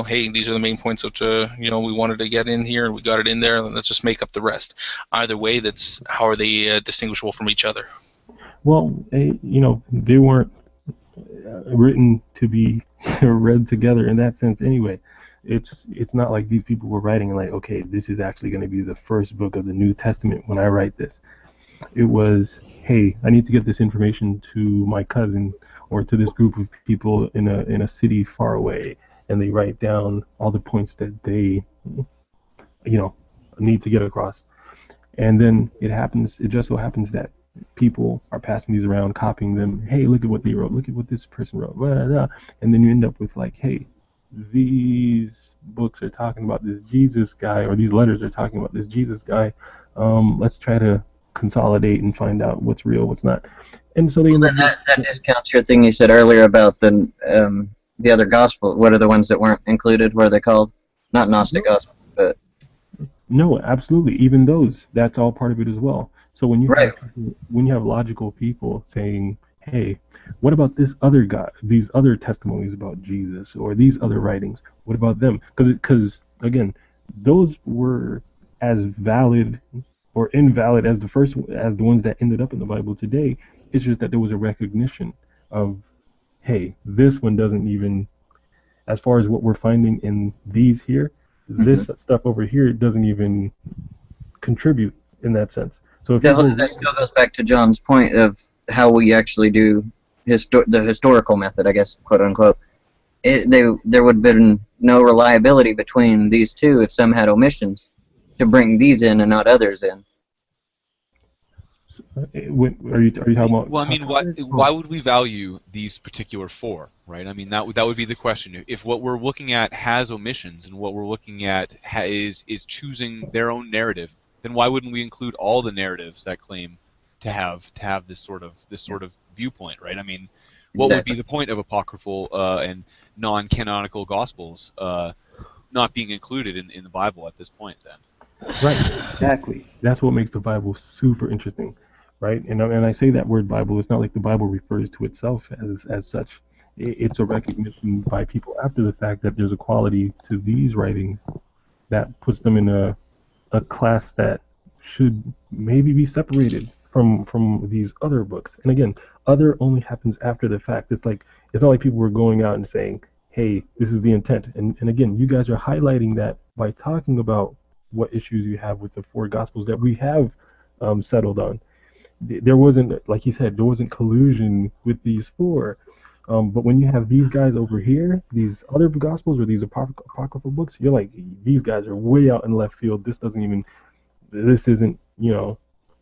hey, these are the main points that we wanted to get in here and we got it in there, and let's just make up the rest. Either way, that's how are they distinguishable from each other? Well, they weren't written to be read together in that sense anyway. It's not like these people were writing like, okay, this is actually going to be the first book of the New Testament when I write this. It was, hey, I need to get this information to my cousin or to this group of people in a city far away, and they write down all the points that they need to get across. And then it just so happens that people are passing these around, copying them. Hey, look at what they wrote. Look at what this person wrote. Blah, blah, blah. And then you end up with like, hey, these books are talking about this Jesus guy, or these letters are talking about this Jesus guy. Let's try to consolidate and find out what's real, what's not. And so they end up that discounts your thing you said earlier about the other gospel. What are the ones that weren't included? What are they called? Not Gnostic gospel, but no, absolutely. Even those, that's all part of it as well. So when you have logical people saying, hey, what about this other guy, these other testimonies about Jesus, or these other writings? What about them? Because again, those were as valid or invalid as the ones that ended up in the Bible today. It's just that there was a recognition of, hey, this one doesn't even, as far as what we're finding in these here, this stuff over here doesn't even contribute in that sense. So if that still goes back to John's point of how we actually do the historical method, I guess, quote unquote. There would have been no reliability between these two if some had omissions to bring these in and not others in. Are you talking about? Well, I mean, why would we value these particular 4, right? I mean, that would be the question. If what we're looking at has omissions and what we're looking at is choosing their own narrative, then why wouldn't we include all the narratives that claim to have this sort of viewpoint, right? I mean, what would be the point of apocryphal and non-canonical gospels not being included in the Bible at this point then? Right, exactly. That's what makes the Bible super interesting, right? And I say that word Bible, it's not like the Bible refers to itself as such. It's a recognition by people after the fact that there's a quality to these writings that puts them in a class that should maybe be separated from these other books. And again, other only happens after the fact. It's not like people were going out and saying, hey, this is the intent. And again, you guys are highlighting that by talking about what issues you have with the 4 gospels that we have settled on. There wasn't, like you said, there wasn't collusion with these 4. But when you have these guys over here, these other gospels or these apocryphal books, you're like, these guys are way out in left field. This isn't,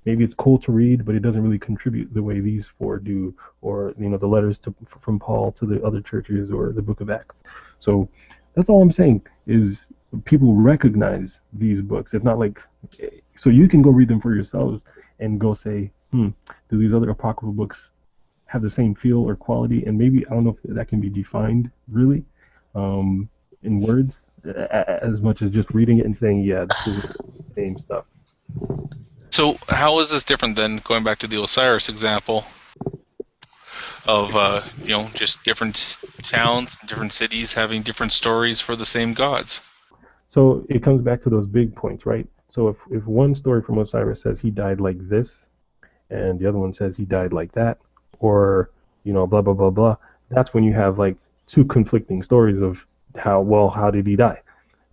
maybe it's cool to read, but it doesn't really contribute the way these 4 do, or, the letters from Paul to the other churches, or the book of Acts. So that's all I'm saying is people recognize these books. It's not like, so you can go read them for yourselves and go say, do these other apocryphal books have the same feel or quality? And maybe, I don't know if that can be defined really in words as much as just reading it and saying, yeah, this is the same stuff. So how is this different than going back to the Osiris example of just different towns, different cities having different stories for the same gods? So it comes back to those big points, right? So if one story from Osiris says he died like this, and the other one says he died like that, or blah blah blah blah, that's when you have like 2 conflicting stories of how did he die,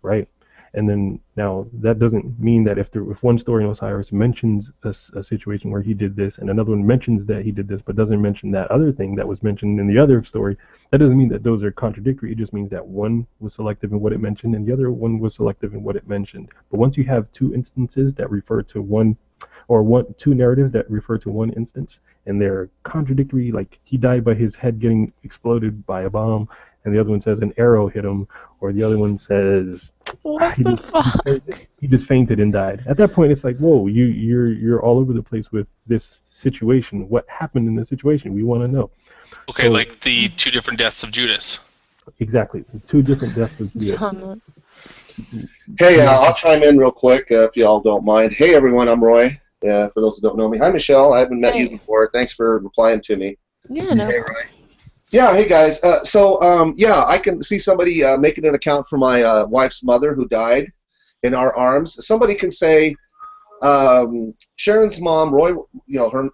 right? And then now that doesn't mean that if one story in Osiris mentions a situation where he did this, and another one mentions that he did this, but doesn't mention that other thing that was mentioned in the other story, that doesn't mean that those are contradictory. It just means that one was selective in what it mentioned, and the other one was selective in what it mentioned. But once you have two instances that refer to two narratives that refer to one instance, and they're contradictory, like he died by his head getting exploded by a bomb, and the other one says an arrow hit him, or the other one says What the fuck? he just fainted and died. At that point, it's like, whoa, you're all over the place with this situation. What happened in the situation? We want to know. Okay, So, like the two different deaths of Judas. exactly, the two different deaths of Judas. Hey, I'll chime in real quick if y'all don't mind. Hey, everyone, I'm Roy. For those who don't know me, hi, Michelle. I haven't met you before. Thanks for replying to me. Yeah, no. Hey, Roy. Yeah, hey guys. Yeah, I can see somebody making an account for my wife's mother who died in our arms. Somebody can say, Sharon's mom, Roy,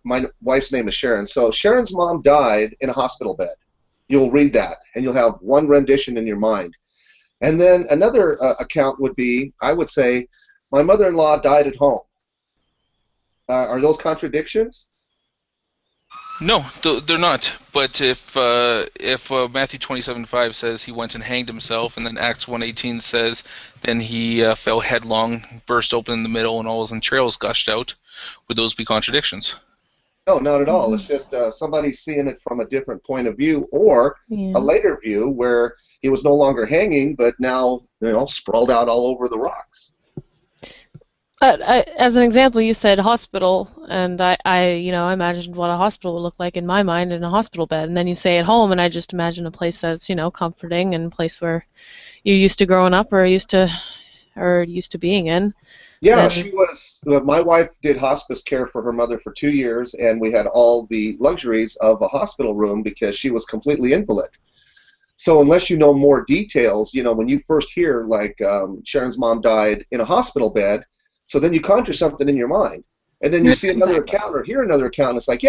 my wife's name is Sharon. So Sharon's mom died in a hospital bed. You'll read that, and you'll have one rendition in your mind. And then another account would be, I would say, my mother-in-law died at home. Are those contradictions? No, they're not. But if Matthew 27:5 says he went and hanged himself, and then Acts 1:18 says then he fell headlong, burst open in the middle, and all his entrails gushed out, would those be contradictions? No, not at all. It's just somebody seeing it from a different point of view, or a later view where he was no longer hanging, but now sprawled out all over the rocks. But as an example, you said hospital, and I imagined what a hospital would look like in my mind in a hospital bed, and then you say at home, and I just imagine a place that's comforting and a place where you're used to growing up or used to being in. Yeah, she was. My wife did hospice care for her mother for 2 years, and we had all the luxuries of a hospital room because she was completely invalid. So unless you know more details, when you first hear like Sharon's mom died in a hospital bed. So then you conjure something in your mind, and then you see another account or hear another account, and it's like,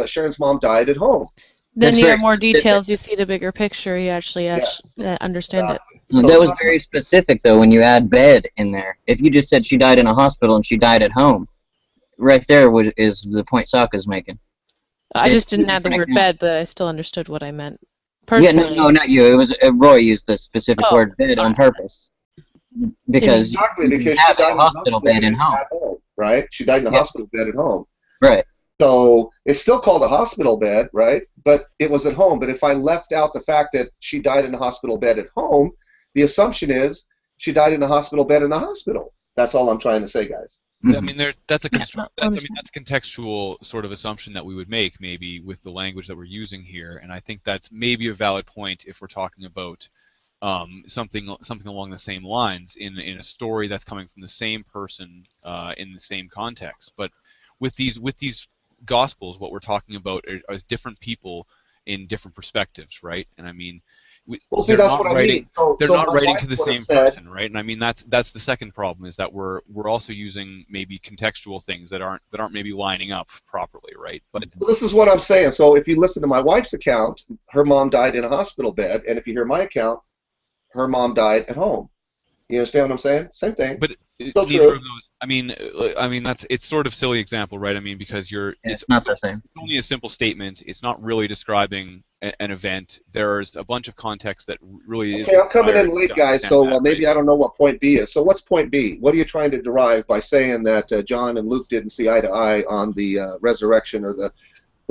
Sharon's mom died at home. Then you have more details, you see the bigger picture, you actually understand it. Well, that was very specific, though, when you add bed in there. If you just said she died in a hospital and she died at home, right there is the point Sokka's making. I just didn't add the word bed, but I still understood what I meant. Personally. Yeah, no, not you. It was Roy used the specific word bed on purpose. Because she died in a hospital bed at home, right? She died in a hospital bed at home, right? So it's still called a hospital bed, right? But it was at home. But if I left out the fact that she died in a hospital bed at home, the assumption is she died in a hospital bed in a hospital. That's all I'm trying to say, guys. I mean, that's a contextual sort of assumption that we would make, maybe with the language that we're using here, and I think that's maybe a valid point if we're talking about something along the same lines in a story that's coming from the same person in the same context. But with these gospels, what we're talking about are different people in different perspectives, right? And I mean, they're not writing to the same person, right? And I mean that's the second problem, is that we're also using maybe contextual things that aren't maybe lining up properly, right? But this is what I'm saying. So if you listen to my wife's account, her mom died in a hospital bed, and if you hear my account, her mom died at home. You understand what I'm saying? Same thing. But neither of those. I mean, it's sort of silly example, right? I mean, because it's not the same. It's only a simple statement. It's not really describing an event. There's a bunch of context that really is. Okay, I'm coming in late, guys. So maybe I don't know what point B is. So what's point B? What are you trying to derive by saying that John and Luke didn't see eye to eye on the resurrection or the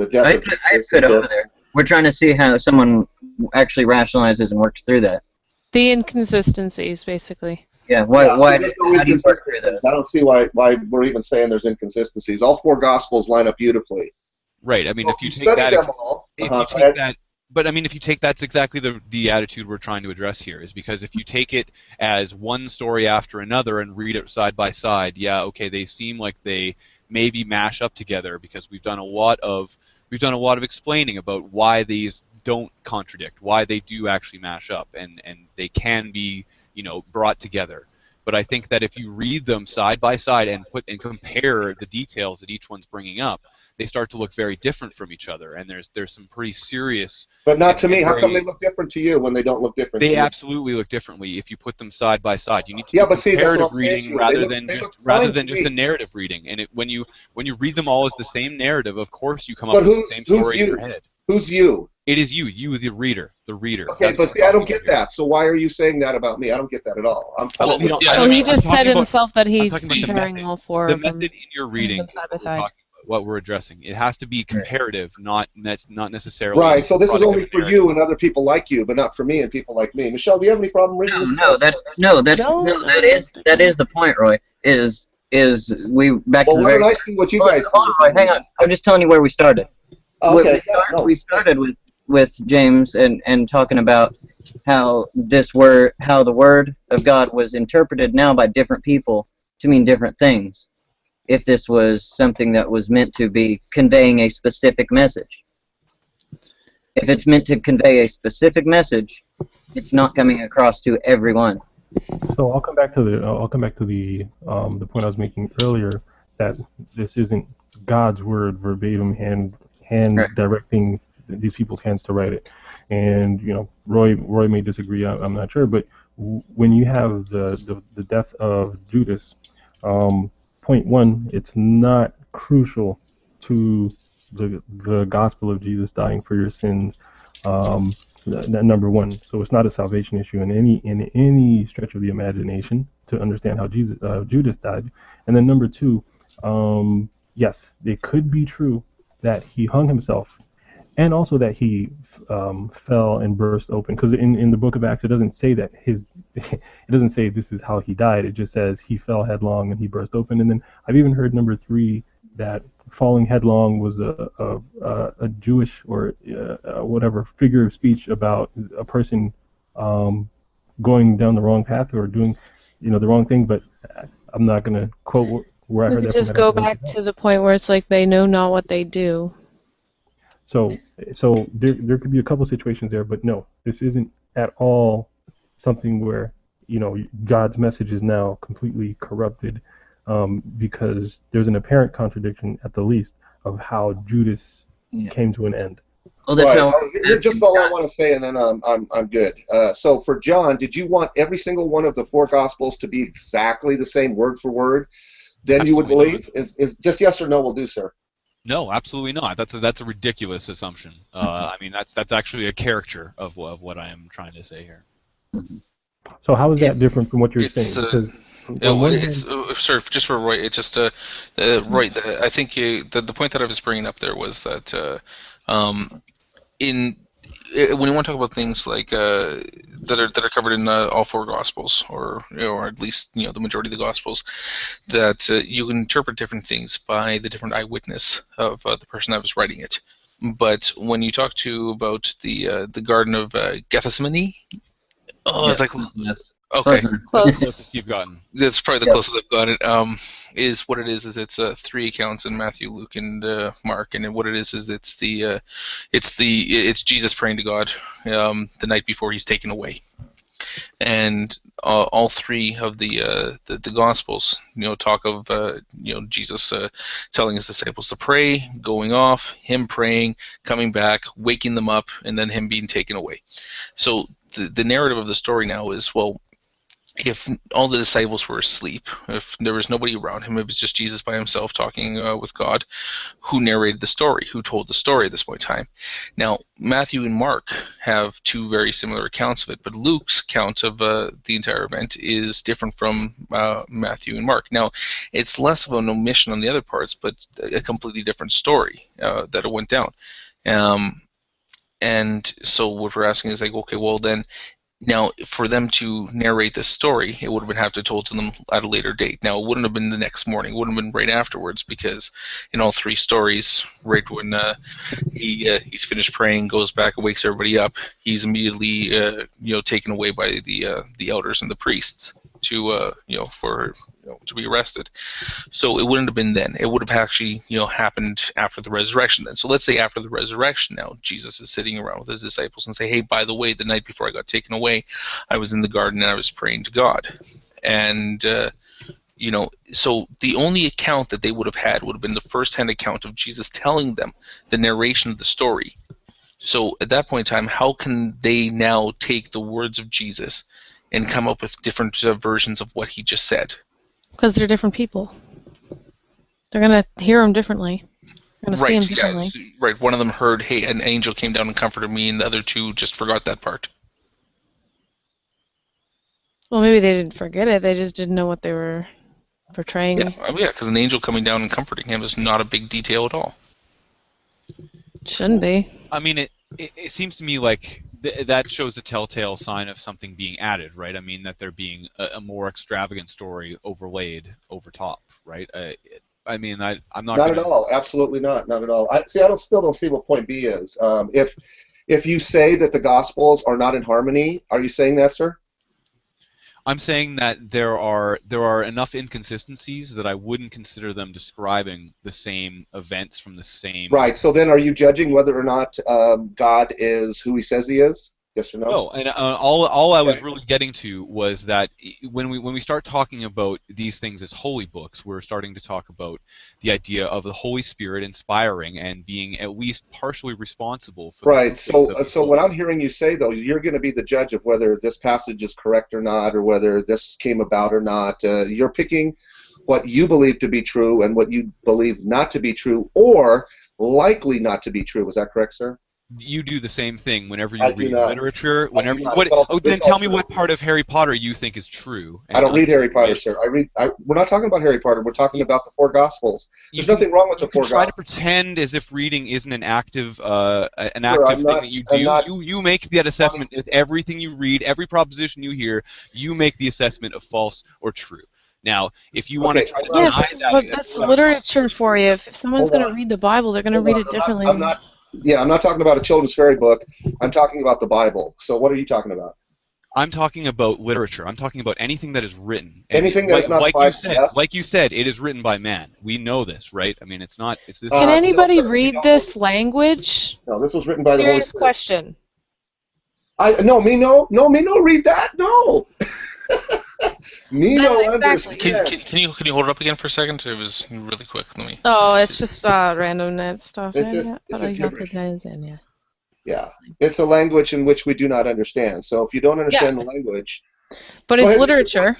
death? I put over there. We're trying to see how someone actually rationalizes and works through that. The inconsistencies, basically. Yeah, how do you work through those? I don't see why we're even saying there's inconsistencies. All four Gospels line up beautifully. Right. I mean, if you take that, but I mean, if you take that's exactly the attitude we're trying to address here, is because if you take it as one story after another and read it side by side, okay, they seem like they maybe mash up together because we've done a lot of explaining about why these don't contradict, why they do actually mash up, and they can be brought together. But I think that if you read them side by side and compare the details that each one's bringing up, they start to look very different from each other, and there's some pretty serious. But not to and me. How come very- they look different to you when they don't look different? They to you? absolutely look differently if you put them side by side. You need to Yeah, do but see, that's what comparative I'm saying to reading you. rather They than look just fine to a me. narrative reading. And when you read them all as the same narrative, of course you come But up with the same story in you? your head. Who's you? It is you, the reader. Okay, That's but what see, we're I don't talking get about here. that. So why are you saying that about me? I don't get that at all. I'm Well, totally. yeah, So I he mean, just I'm said talking about- himself that I'm he's talking about the comparing method. all four The of them. method in your reading them is side by what we're side. talking about, what we're addressing. It has to be comparative, not necessarily. Right. So this is product only of for narrative. you and other people like you, but not for me and people like me. Michelle, do you have any problem reading this? No, that is the point, Roy. Is we back Well, to the why very. don't I see what you Hold guys on, see? Roy, hang on. I'm just telling you where we started. Okay. We started with James and talking about how how the word of God was interpreted now by different people to mean different things. If this was something that was meant to be conveying a specific message. If it's meant to convey a specific message, it's not coming across to everyone. So I'll come back to the point I was making earlier, that this isn't God's word verbatim, hand Right. directing these people's hands to write it. And Roy may disagree. I'm not sure, but when you have the death of Judas, point one, it's not crucial to the gospel of Jesus dying for your sins. That number one. So it's not a salvation issue in any stretch of the imagination to understand how Judas died. And then number two, yes, it could be true that he hung himself, and also that he fell and burst open. Because in the book of Acts, it doesn't say that it doesn't say this is how he died. It just says he fell headlong and he burst open. And then I've even heard number three, that falling headlong was a Jewish or whatever figure of speech about a person going down the wrong path or doing the wrong thing. But I'm not going to quote where I We heard could that just from. go back to the point where it's like they know not what they do. So there could be a couple situations there, but no, this isn't at all something where God's message is now completely corrupted, because there's an apparent contradiction at the least of how Judas came to an end. Well, that's Right. how Here's just all I want to say, and then I'm good. So for John, did you want every single one of the four Gospels to be exactly the same word for word? Then you would Absolutely believe? Is just yes or no will do, sir? No, absolutely not. That's a ridiculous assumption. I mean, that's actually a caricature of what I am trying to say here. So how is that different from what you're It's, saying? Because on one hand, sorry, just for Roy. It's just Roy. I think the point that I was bringing up there was that when you want to talk about things like that are covered in all four Gospels, or at least the majority of the Gospels, that you can interpret different things by the different eyewitness of the person that was writing it. But when you talk about the Garden of Gethsemane, it's like okay. That's the closest you've gotten. That's probably the closest I've got it. Is what it is it's three accounts in Matthew, Luke, and Mark, and what it is it's Jesus praying to God the night before he's taken away, and all three of the Gospels talk of Jesus telling his disciples to pray, going off, him praying, coming back, waking them up, and then him being taken away. So the narrative of the story now is, well, if all the disciples were asleep, if there was nobody around him, it was just Jesus by himself talking with God, who narrated the story, who told the story at this point in time. Now, Matthew and Mark have two very similar accounts of it, but Luke's account of the entire event is different from Matthew and Mark. Now, it's less of an omission on the other parts, but a completely different story that it went down. And so what we're asking is like, okay, well then, now, for them to narrate this story, it would have have to told to them at a later date. Now, it wouldn't have been the next morning. It wouldn't have been right afterwards, because in all three stories, right when he's finished praying, goes back and wakes everybody up, he's immediately taken away by the elders and the priests to to be arrested. So it wouldn't have been then. It would have actually happened after the resurrection then. So let's say after the resurrection now, Jesus is sitting around with his disciples and say, hey, by the way, the night before I got taken away, I was in the garden and I was praying to God. And You know, so the only account that they would have had would have been the first-hand account of Jesus telling them the narration of the story. So at that point in time, how can they now take the words of Jesus and come up with different versions of what he just said? Because they're different people. They're going to hear him differently. They're going to see him differently. Yeah, right. One of them heard, "Hey, an angel came down and comforted me," and the other two just forgot that part. Well, maybe they didn't forget it. They just didn't know what they were portraying. Yeah, because an angel coming down and comforting him is not a big detail at all. Shouldn't be. I mean, it seems to me like that shows a telltale sign of something being added, right? I mean, that there being a more extravagant story overlaid over top, right? I mean, I'm not. Not at all. Absolutely not. Not at all. I still don't see what point B is. If you say that the Gospels are not in harmony, are you saying that, sir? I'm saying that there are enough inconsistencies that I wouldn't consider them describing the same events from the same. Right. So then, are you judging whether or not God is who He says He is? Yes or no? No, and all I was really getting to was that when we start talking about these things as holy books, we're starting to talk about the idea of the Holy Spirit inspiring and being at least partially responsible for. Right. So what I'm hearing you say, though, you're going to be the judge of whether this passage is correct or not, or whether this came about or not. You're picking what you believe to be true and what you believe not to be true, or likely not to be true. Is that correct, sir? You do the same thing whenever you I read do not. literature. I do not. Then tell me what part of Harry Potter you think is true. I don't read Harry Potter, sir. We're not talking about Harry Potter. We're talking about the four Gospels. There's nothing wrong with the four Gospels. Try to pretend as if reading isn't an active thing that you do. You make that assessment with everything you read, every proposition you hear. You make the assessment of false or true. Now, if you want to try to deny that, but that's literature for you. If someone's going to read the Bible, they're going to read it differently. I'm not talking about a children's fairy book. I'm talking about the Bible. So what are you talking about? I'm talking about literature. I'm talking about anything that is written. Anything that is not like by you said, yes? like you said, it is written by man. We know this, right? I mean, it's not. It's this. Can anybody read this language? No, this was written by the Holy Serious Spirit. question. No, read that. No. Understand. Can you hold it up again for a second? It was really quick. Let me. Oh, it's just random net stuff. It's Yeah, it's a language in which we do not understand. So if you don't understand the language, but it's literature.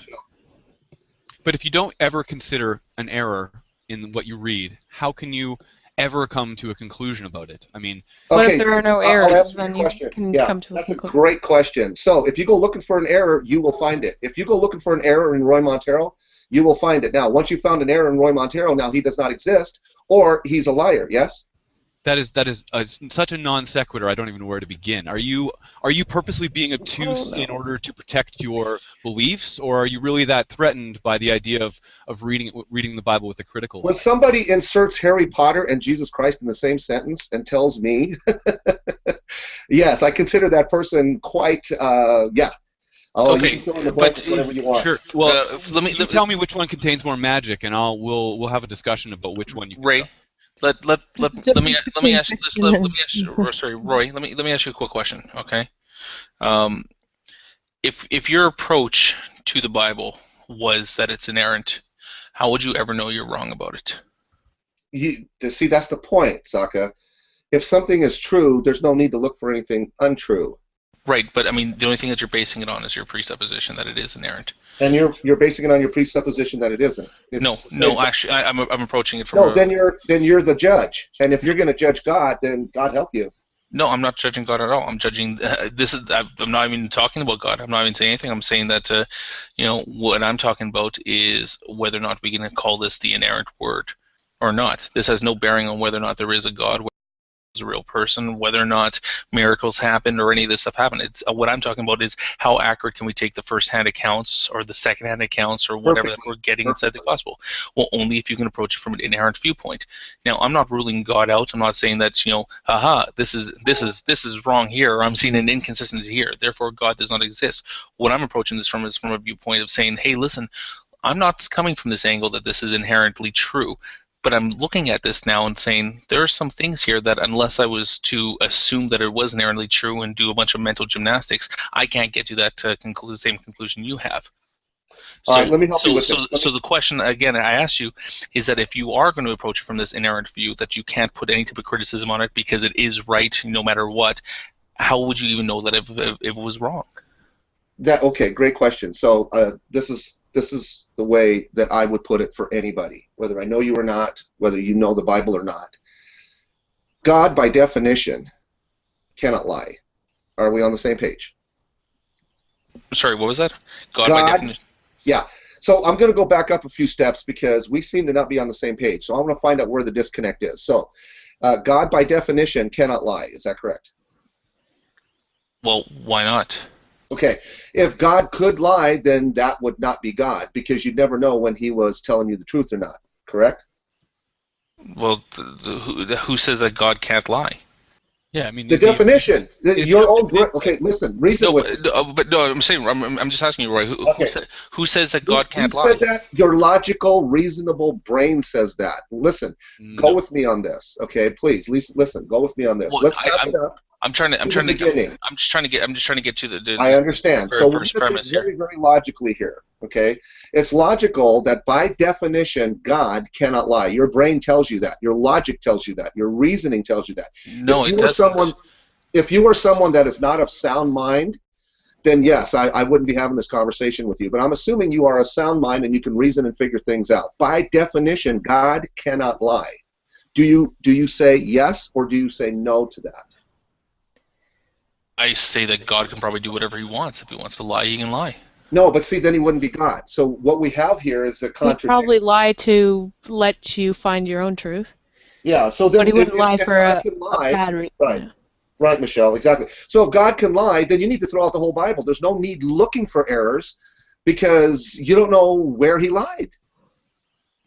But if you don't ever consider an error in what you read, how can you ever come to a conclusion about it? I mean, what if there are no errors? Then you can come to a conclusion. That's a great question. So if you go looking for an error, you will find it. If you go looking for an error in Roy Montero, you will find it. Now, once you found an error in Roy Montero, now he does not exist, or he's a liar. Yes. That is such a non sequitur. I don't even know where to begin. Are you purposely being obtuse in order to protect your beliefs, or are you really that threatened by the idea of reading the Bible with a critical eye? When somebody inserts Harry Potter and Jesus Christ in the same sentence and tells me, yes, I consider that person quite yeah. Okay, you can fill in the blanks whatever you want. Sure. Well, let me tell me which one contains more magic, and we'll have a discussion about which one you. Ray. Let me ask you. Sorry, Roy. Let me ask you a quick question. Okay. If your approach to the Bible was that it's inerrant, how would you ever know you're wrong about it? See, that's the point, Saka. If something is true, there's no need to look for anything untrue. Right, but I mean, the only thing that you're basing it on is your presupposition that it is inerrant. And you're basing it on your presupposition that it isn't. No, actually, I'm approaching it from. No, then you're the judge, and if you're going to judge God, then God help you. No, I'm not judging God at all. I'm judging. I'm not even talking about God. I'm not even saying anything. I'm saying that, what I'm talking about is whether or not we're going to call this the inerrant word or not. This has no bearing on whether or not there is a God. A real person, whether or not miracles happened or any of this stuff happened. It's what I'm talking about is how accurate can we take the first-hand accounts or the second-hand accounts or whatever that we're getting inside the gospel. Well, only if you can approach it from an inerrant viewpoint. Now, I'm not ruling God out. I'm not saying that this is wrong here, or I'm seeing an inconsistency here. Therefore, God does not exist. What I'm approaching this from is from a viewpoint of saying, hey, listen, I'm not coming from this angle that this is inherently true. But I'm looking at this now and saying there are some things here that unless I was to assume that it was inherently true and do a bunch of mental gymnastics, I can't get to that same conclusion you have. All right, let me help you with so, this. so the question again I asked you is that if you are going to approach it from this inerrant view that you can't put any type of criticism on it because it is right no matter what, how would you even know that if it was wrong? Okay, great question. So this is the way that I would put it for anybody, whether I know you or not, whether you know the Bible or not. God, by definition, cannot lie. Are we on the same page? Sorry, what was that? God by God, definition. yeah. So I'm going to go back up a few steps because we seem to not be on the same page. So I want to find out where the disconnect is. So God, by definition, cannot lie. Is that correct? Well, why not? Okay. If God could lie, then that would not be God because you'd never know when he was telling you the truth or not. Correct? Well, who says that God can't lie? Yeah, I mean The definition, your own. Okay, listen, reason No, with it. but no, I'm saying I'm just asking you, Roy. Who says that God can't Who lie? said that? Your logical, reasonable brain says that. Listen, go with me on this, okay? Please, listen. Go with me on this. Well, Let's back it up. I'm just trying to get to the I understand. very So we're first going to premise think here. very, very logically here, okay? It's logical that by definition, God cannot lie. Your brain tells you that. Your logic tells you that. Your reasoning tells you that. No, it doesn't. If you are someone that is not of sound mind, then yes, I wouldn't be having this conversation with you. But I'm assuming you are of sound mind and you can reason and figure things out. By definition, God cannot lie. Do you say yes or do you say no to that? I say that God can probably do whatever he wants. If he wants to lie, he can lie. No, but see, then he wouldn't be God. So what we have here is a He'd contradiction. probably lie to let you find your own truth. Yeah, so then But he wouldn't lie if for God a can lie, bad reason. right. Right, Michelle, exactly. So if God can lie, then you need to throw out the whole Bible. There's no need looking for errors because you don't know where he lied.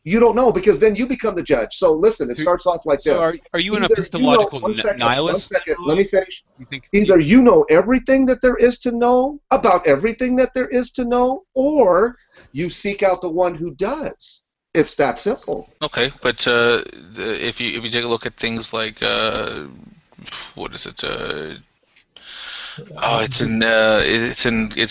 You don't know because then you become the judge. So listen, it starts off like this. So are you an epistemological nihilist? 1 second, let me finish. You think Either you know everything that there is to know about everything that there is to know, or you seek out the one who does. It's that simple. Okay, but if you take a look at things like what is it? It's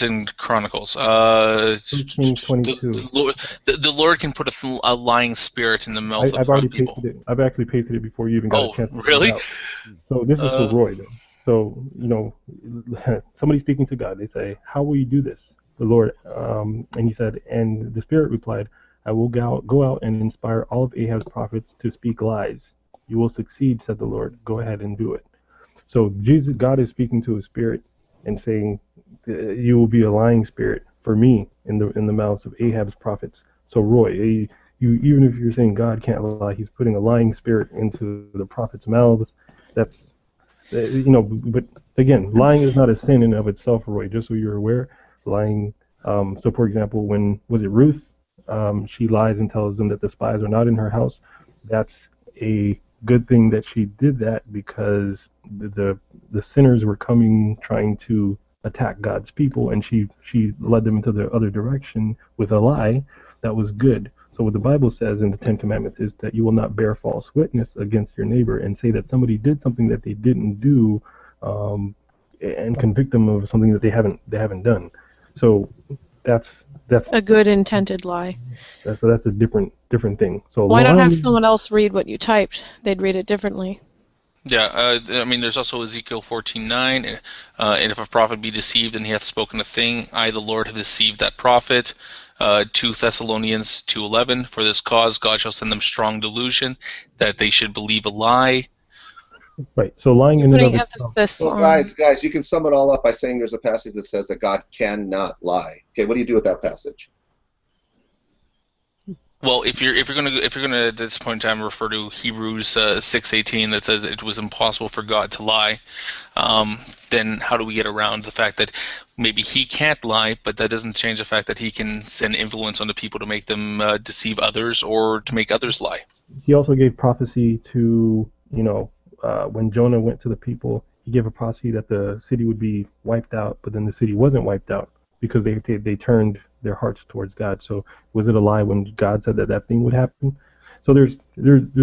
in Chronicles. 13:22. The Lord can put a lying spirit in the mouth I've of already people. pasted it. I've actually pasted it before you even got a chance to really? find out. So this is for Roy, though. So, somebody speaking to God, they say, "How will you do this?" The Lord, and he said, and the Spirit replied, "I will go out and inspire all of Ahab's prophets to speak lies. You will succeed," said the Lord. "Go ahead and do it." So God is speaking to his spirit and saying, "You will be a lying spirit for me in the mouths of Ahab's prophets." So Roy, even if you're saying God can't lie, he's putting a lying spirit into the prophets' mouths. That's but again, lying is not a sin in and of itself, Roy. Just so you're aware, lying. So for example, when was it Ruth? She lies and tells them that the spies are not in her house. That's a good thing that she did that because the sinners were coming trying to attack God's people, and she led them into the other direction with a lie that was good. So what the Bible says in the Ten Commandments is that you will not bear false witness against your neighbor and say that somebody did something that they didn't do, and convict them of something that they haven't done. So that's a good intended lie. So that's a different thing. So why not have lying, someone else read what you typed? They'd read it differently. Yeah, I mean, there's also Ezekiel 14:9, and if a prophet be deceived and he hath spoken a thing, I, the Lord, have deceived that prophet. 2 Thessalonians 2:11, for this cause God shall send them strong delusion, that they should believe a lie. Right. So lying in and of itself. Well, guys, you can sum it all up by saying there's a passage that says that God cannot lie. Okay, what do you do with that passage? Well, if you're gonna at this point in time refer to Hebrews 6:18 that says it was impossible for God to lie, then how do we get around the fact that maybe he can't lie, but that doesn't change the fact that he can send influence on the people to make them deceive others or to make others lie? He also gave prophecy to when Jonah went to the people, he gave a prophecy that the city would be wiped out, but then the city wasn't wiped out because they turned their hearts towards God. So was it a lie when God said that thing would happen? So there's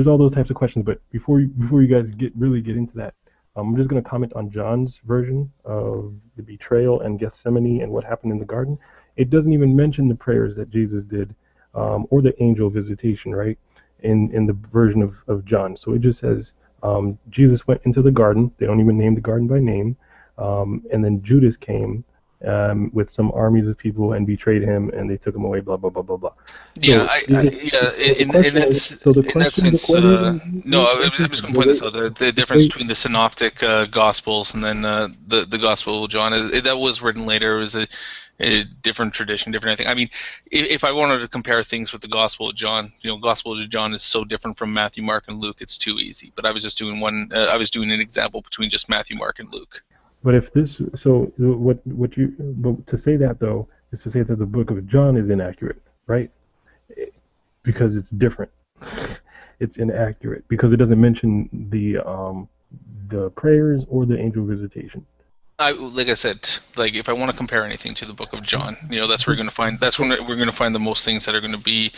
all those types of questions. But before you guys really get into that, I'm just going to comment on John's version of the betrayal and Gethsemane and what happened in the garden. it doesn't even mention the prayers that Jesus did, or the angel visitation, right? In the version of John. So it just says Jesus went into the garden. They don't even name the garden by name. And then Judas came with some armies of people and betrayed him, and they took him away. Blah blah blah blah blah. Yeah, So in that sense, no, I was going to point this out. The difference between the synoptic gospels and then the Gospel of John, that was written later. It was a different tradition, different everything. I mean, if I wanted to compare things with the Gospel of John, Gospel of John is so different from Matthew, Mark, and Luke. It's too easy. But I was just doing one. I was doing an example between just Matthew, Mark, and Luke. But if this, so but to say that though is to say that the book of John is inaccurate, right? Because it's different. It's inaccurate because it doesn't mention the prayers or the angel visitation. Like I said, like if I want to compare anything to the Book of John, that's where you're going to find. That's when we're going to find the most things that are going to be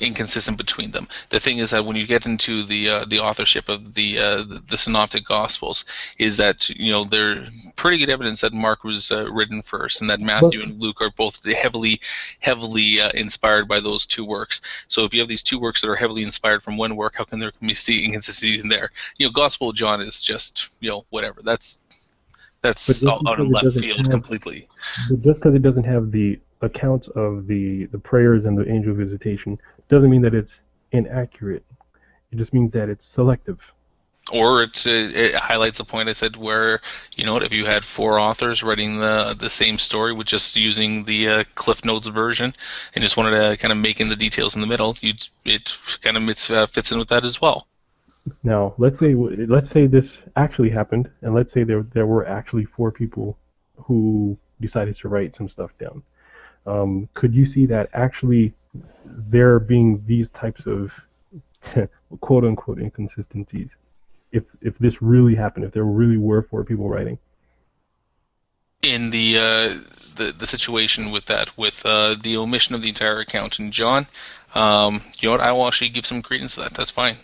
inconsistent between them. The thing is that when you get into the authorship of the Synoptic Gospels, is that they're pretty good evidence that Mark was written first, and that Matthew and Luke are both heavily inspired by those two works. So if you have these two works that are heavily inspired from one work, how can there be inconsistencies in there? Gospel of John is just whatever. That's out of left field completely. But just because it doesn't have the accounts of the prayers and the angel visitation doesn't mean that it's inaccurate. It just means that it's selective. Or it highlights the point I said where, if you had 4 authors writing the same story with just using the Cliff Notes version and just wanted to kind of make in the details in the middle, it kind of fits in with that as well. Now, let's say this actually happened, and let's say there were actually 4 people who decided to write some stuff down. Could you see that actually there being these types of quote unquote inconsistencies? If this really happened, if there really were 4 people writing? In the situation with that, with the omission of the entire account in John, what, I will actually give some credence to that. That's fine.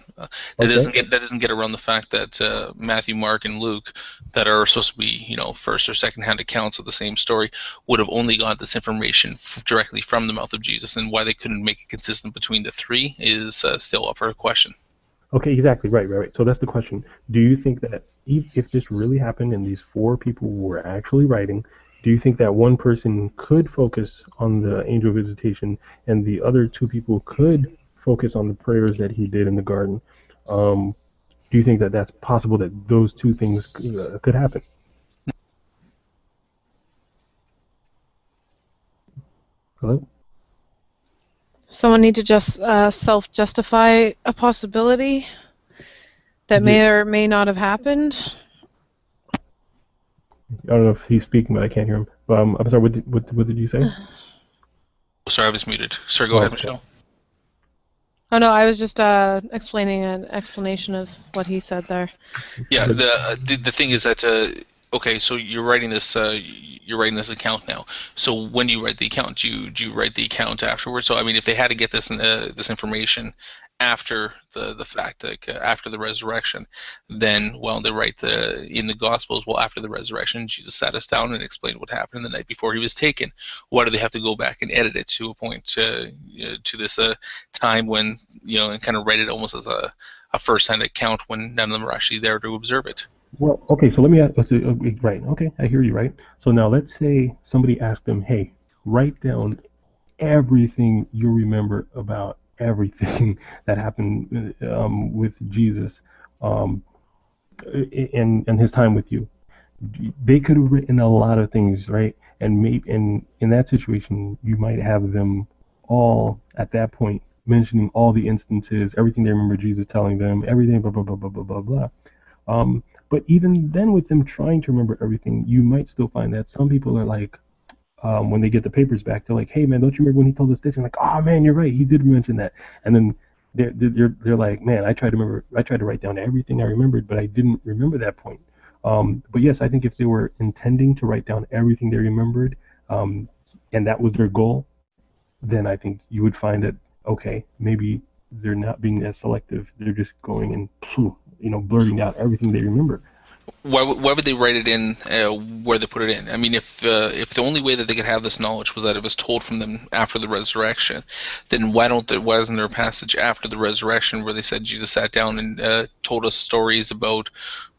That doesn't get around the fact that Matthew, Mark, and Luke, that are supposed to be first or second hand accounts of the same story, would have only got this information directly from the mouth of Jesus, and why they couldn't make it consistent between the 3 is still up for question. Okay, exactly, right. So that's the question. Do you think that if this really happened and these 4 people were actually writing, do you think that one person could focus on the angel visitation and the other 2 people could focus on the prayers that he did in the garden? Do you think that that's possible, that those 2 things could happen? Hello? Someone need to just self-justify a possibility that may or may not have happened. I don't know if he's speaking, but I can't hear him. I'm sorry, what did you say? Sorry, I was muted. Sorry, go ahead, Michelle. Oh no, I was just explaining an explanation of what he said there. Yeah, the thing is that okay, so you're writing this account now. So when you write the account, do you write the account afterwards? So I mean, if they had to get this information after the fact, like after the resurrection, then they write in the Gospels. Well, after the resurrection, Jesus sat us down and explained what happened the night before he was taken. Why do they have to go back and edit it to a point to this time when and kind of write it almost as a first-hand account when none of them are actually there to observe it? Well, okay, so let me ask, right, okay, I hear you, right? So now let's say somebody asked them, hey, write down everything you remember about everything that happened with Jesus and his time with you. They could have written a lot of things, right? And in that situation, you might have them all at that point mentioning all the instances, everything they remember Jesus telling them, everything, blah, blah, blah, blah, blah, blah, blah. But even then, with them trying to remember everything, you might still find that some people are like, when they get the papers back, they're like, hey man, don't you remember when he told us this? And like, oh man, you're right, he did mention that. And then they're like, man, I tried to write down everything I remembered, but I didn't remember that point. But yes, I think if they were intending to write down everything they remembered, and that was their goal, then I think you would find that, okay, maybe they're not being as selective. They're just going and blurting out everything they remember. why would they write it in where they put it in? I mean, if the only way that they could have this knowledge was that it was told from them after the resurrection, then why isn't there a passage after the resurrection where they said Jesus sat down and told us stories about,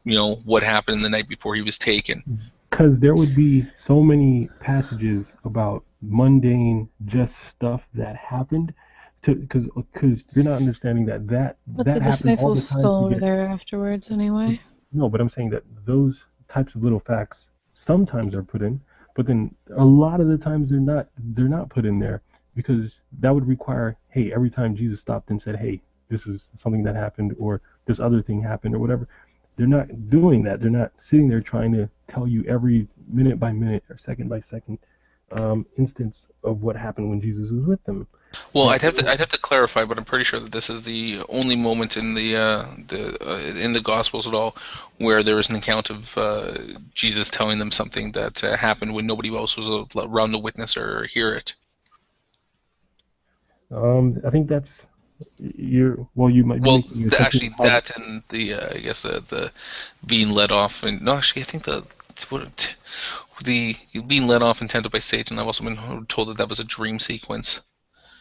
what happened the night before he was taken? Because there would be so many passages about mundane, just stuff that happened, because you're not understanding that But the happens all the disciples time still to were get. there afterwards anyway. No, but I'm saying that those types of little facts sometimes are put in, but then a lot of the times they're not put in there, because that would require, hey, every time Jesus stopped and said, hey, this is something that happened, or this other thing happened, or whatever. They're not doing that. They're not sitting there trying to tell you every minute by minute or second by second instance of what happened when Jesus was with them. Well, I'd have to clarify, but I'm pretty sure that this is the only moment in in the Gospels at all where there is an account of Jesus telling them something that happened when nobody else was around to witness or hear it. I think that's you might be Well, making the actually, assumption that and the I guess the being led off, and no, actually, I think the being led off and tempted by Satan. I've also been told that was a dream sequence.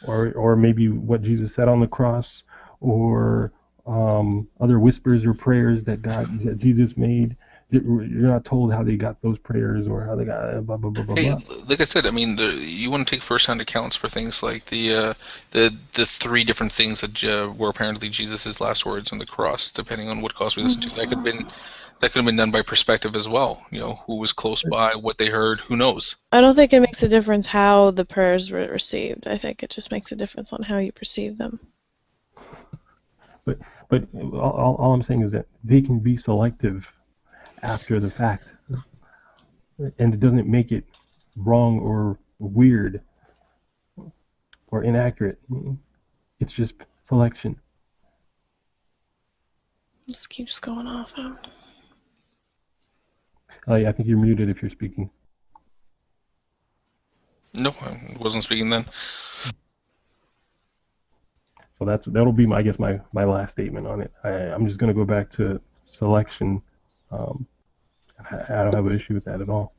or maybe what Jesus said on the cross, or other whispers or prayers that Jesus made. You're not told how they got those prayers or how they got blah blah blah blah Hey, blah. like I said, I mean, you want to take first-hand accounts for things like the three different things that were apparently Jesus' last words on the cross, depending on what gospel we listen to. That could have been done by perspective as well. Who was close by, what they heard, who knows. I don't think it makes a difference how the prayers were received. I think it just makes a difference on how you perceive them. But all I'm saying is that they can be selective after the fact, and it doesn't make it wrong or weird or inaccurate. It's just selection. This keeps going off. I think you're muted if you're speaking. No, I wasn't speaking then. So that'll be my last statement on it. I'm just going to go back to selection. I don't have an issue with that at all.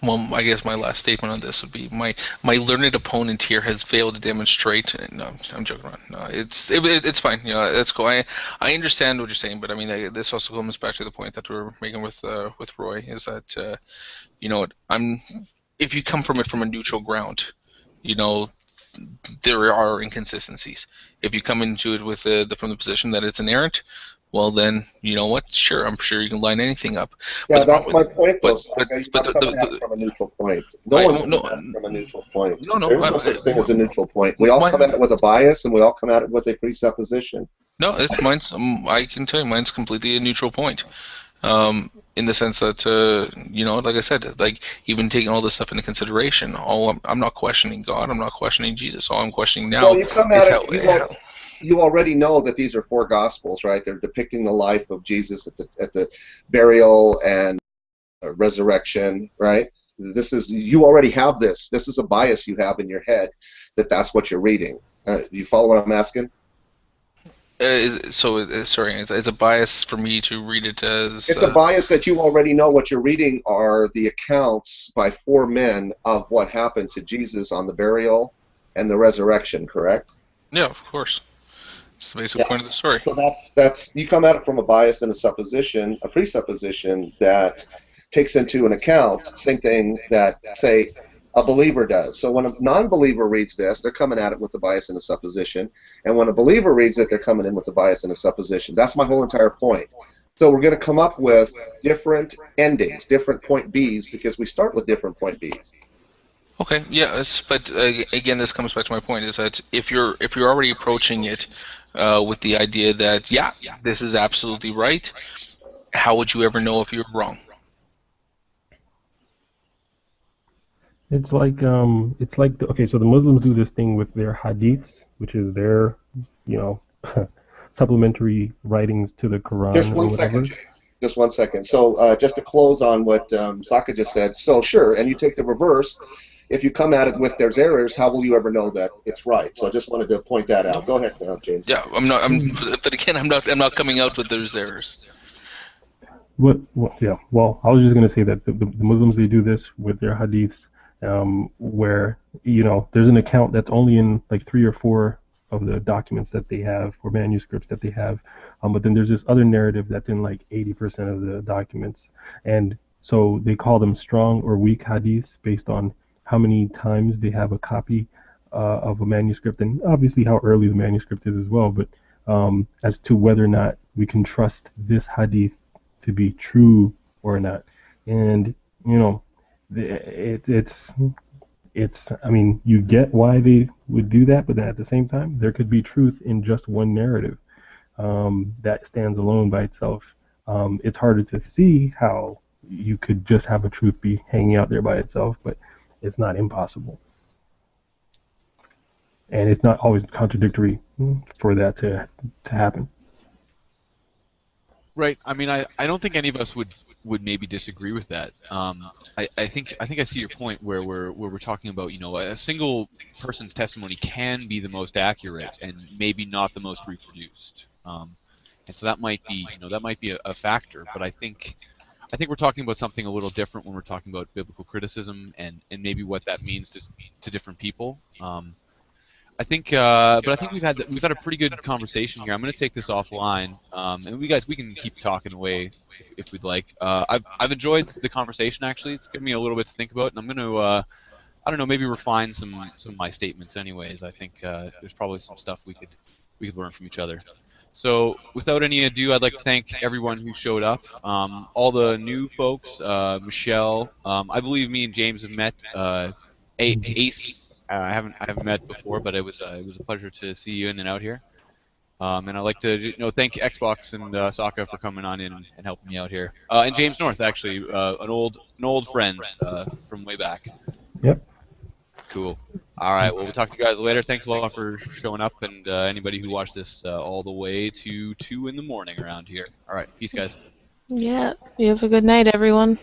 Well, I guess my last statement on this would be my learned opponent here has failed to demonstrate. No, I'm joking around. No, it's fine. That's cool. I understand what you're saying, but I mean, this also comes back to the point that we're making with Roy, is that if you come from it from a neutral ground, there are inconsistencies. If you come into it with from the position that it's inerrant, well then, you know what? Sure, I'm sure you can line anything up. Yeah, that's my point, though. But I'm coming at it from a neutral point. No one comes at it from a neutral point. There's no such thing as a neutral point. We all come at it with a bias, and we all come at it with a presupposition. No, mine's. I can tell you, mine's completely a neutral point. In the sense that, like I said, like even taking all this stuff into consideration, I'm not questioning God, I'm not questioning Jesus. All I'm questioning now you come at it. You already know that these are four gospels, right? They're depicting the life of Jesus at the burial and resurrection, right? You already have this. This is a bias you have in your head that's what you're reading. You follow what I'm asking? Sorry, it's a bias for me to read it as... It's a bias that you already know what you're reading are the accounts by four men of what happened to Jesus on the burial and the resurrection, correct? Yeah, of course. It's the basic point of the story. So that's you come at it from a bias and a presupposition that takes into an account same thing that, say, a believer does. So when a non-believer reads this, they're coming at it with a bias and a supposition. And when a believer reads it, they're coming in with a bias and a supposition. That's my whole entire point. So we're going to come up with different endings, different point Bs, because we start with different point Bs. Okay, yeah, but again, this comes back to my point: is that if you're already approaching it with the idea that this is absolutely right, how would you ever know if you're wrong? It's like okay, so the Muslims do this thing with their hadiths, which is their supplementary writings to the Quran. Just one second, Jay. Just one second. So just to close on what Saka just said, so sure, and you take the reverse. if you come at it with there's errors, how will you ever know that it's right? So I just wanted to point that out. Go ahead, James. Yeah, but again, I'm not coming out with those errors. Yeah. Well, I was just going to say that the Muslims, they do this with their hadiths, where there's an account that's only in like 3 or 4 of the documents that they have or manuscripts that they have, but then there's this other narrative that's in like 80% of the documents, and so they call them strong or weak hadiths based on how many times they have a copy of a manuscript, and obviously how early the manuscript is as well, but as to whether or not we can trust this hadith to be true or not. And it's I mean, you get why they would do that, but then at the same time there could be truth in just one narrative that stands alone by itself. It's harder to see how you could just have a truth be hanging out there by itself, but it's not impossible, and it's not always contradictory for that to happen. Right. I mean, I don't think any of us would maybe disagree with that. I think I see your point where we're talking about, a single person's testimony can be the most accurate and maybe not the most reproduced. And so that might be a factor. But I think we're talking about something a little different when we're talking about biblical criticism and maybe what that means to different people. I think we've had a pretty good conversation here. I'm going to take this offline, and we can keep talking away if we'd like. I've enjoyed the conversation actually. It's given me a little bit to think about, and I'm going to I don't know, maybe refine some of my statements. Anyways, I think there's probably some stuff we could learn from each other. So without any ado, I'd like to thank everyone who showed up. All the new folks, Michelle. I believe me and James have met. Ace. I haven't met before, but it was a pleasure to see you in and out here. And I'd like to thank Xbox and Sokka for coming on in and helping me out here. And James North, actually, an old friend from way back. Yep. Cool. All right. Well, we'll talk to you guys later. Thanks a lot for showing up, and anybody who watched this all the way to 2 in the morning around here. All right. Peace, guys. Yeah. You have a good night, everyone.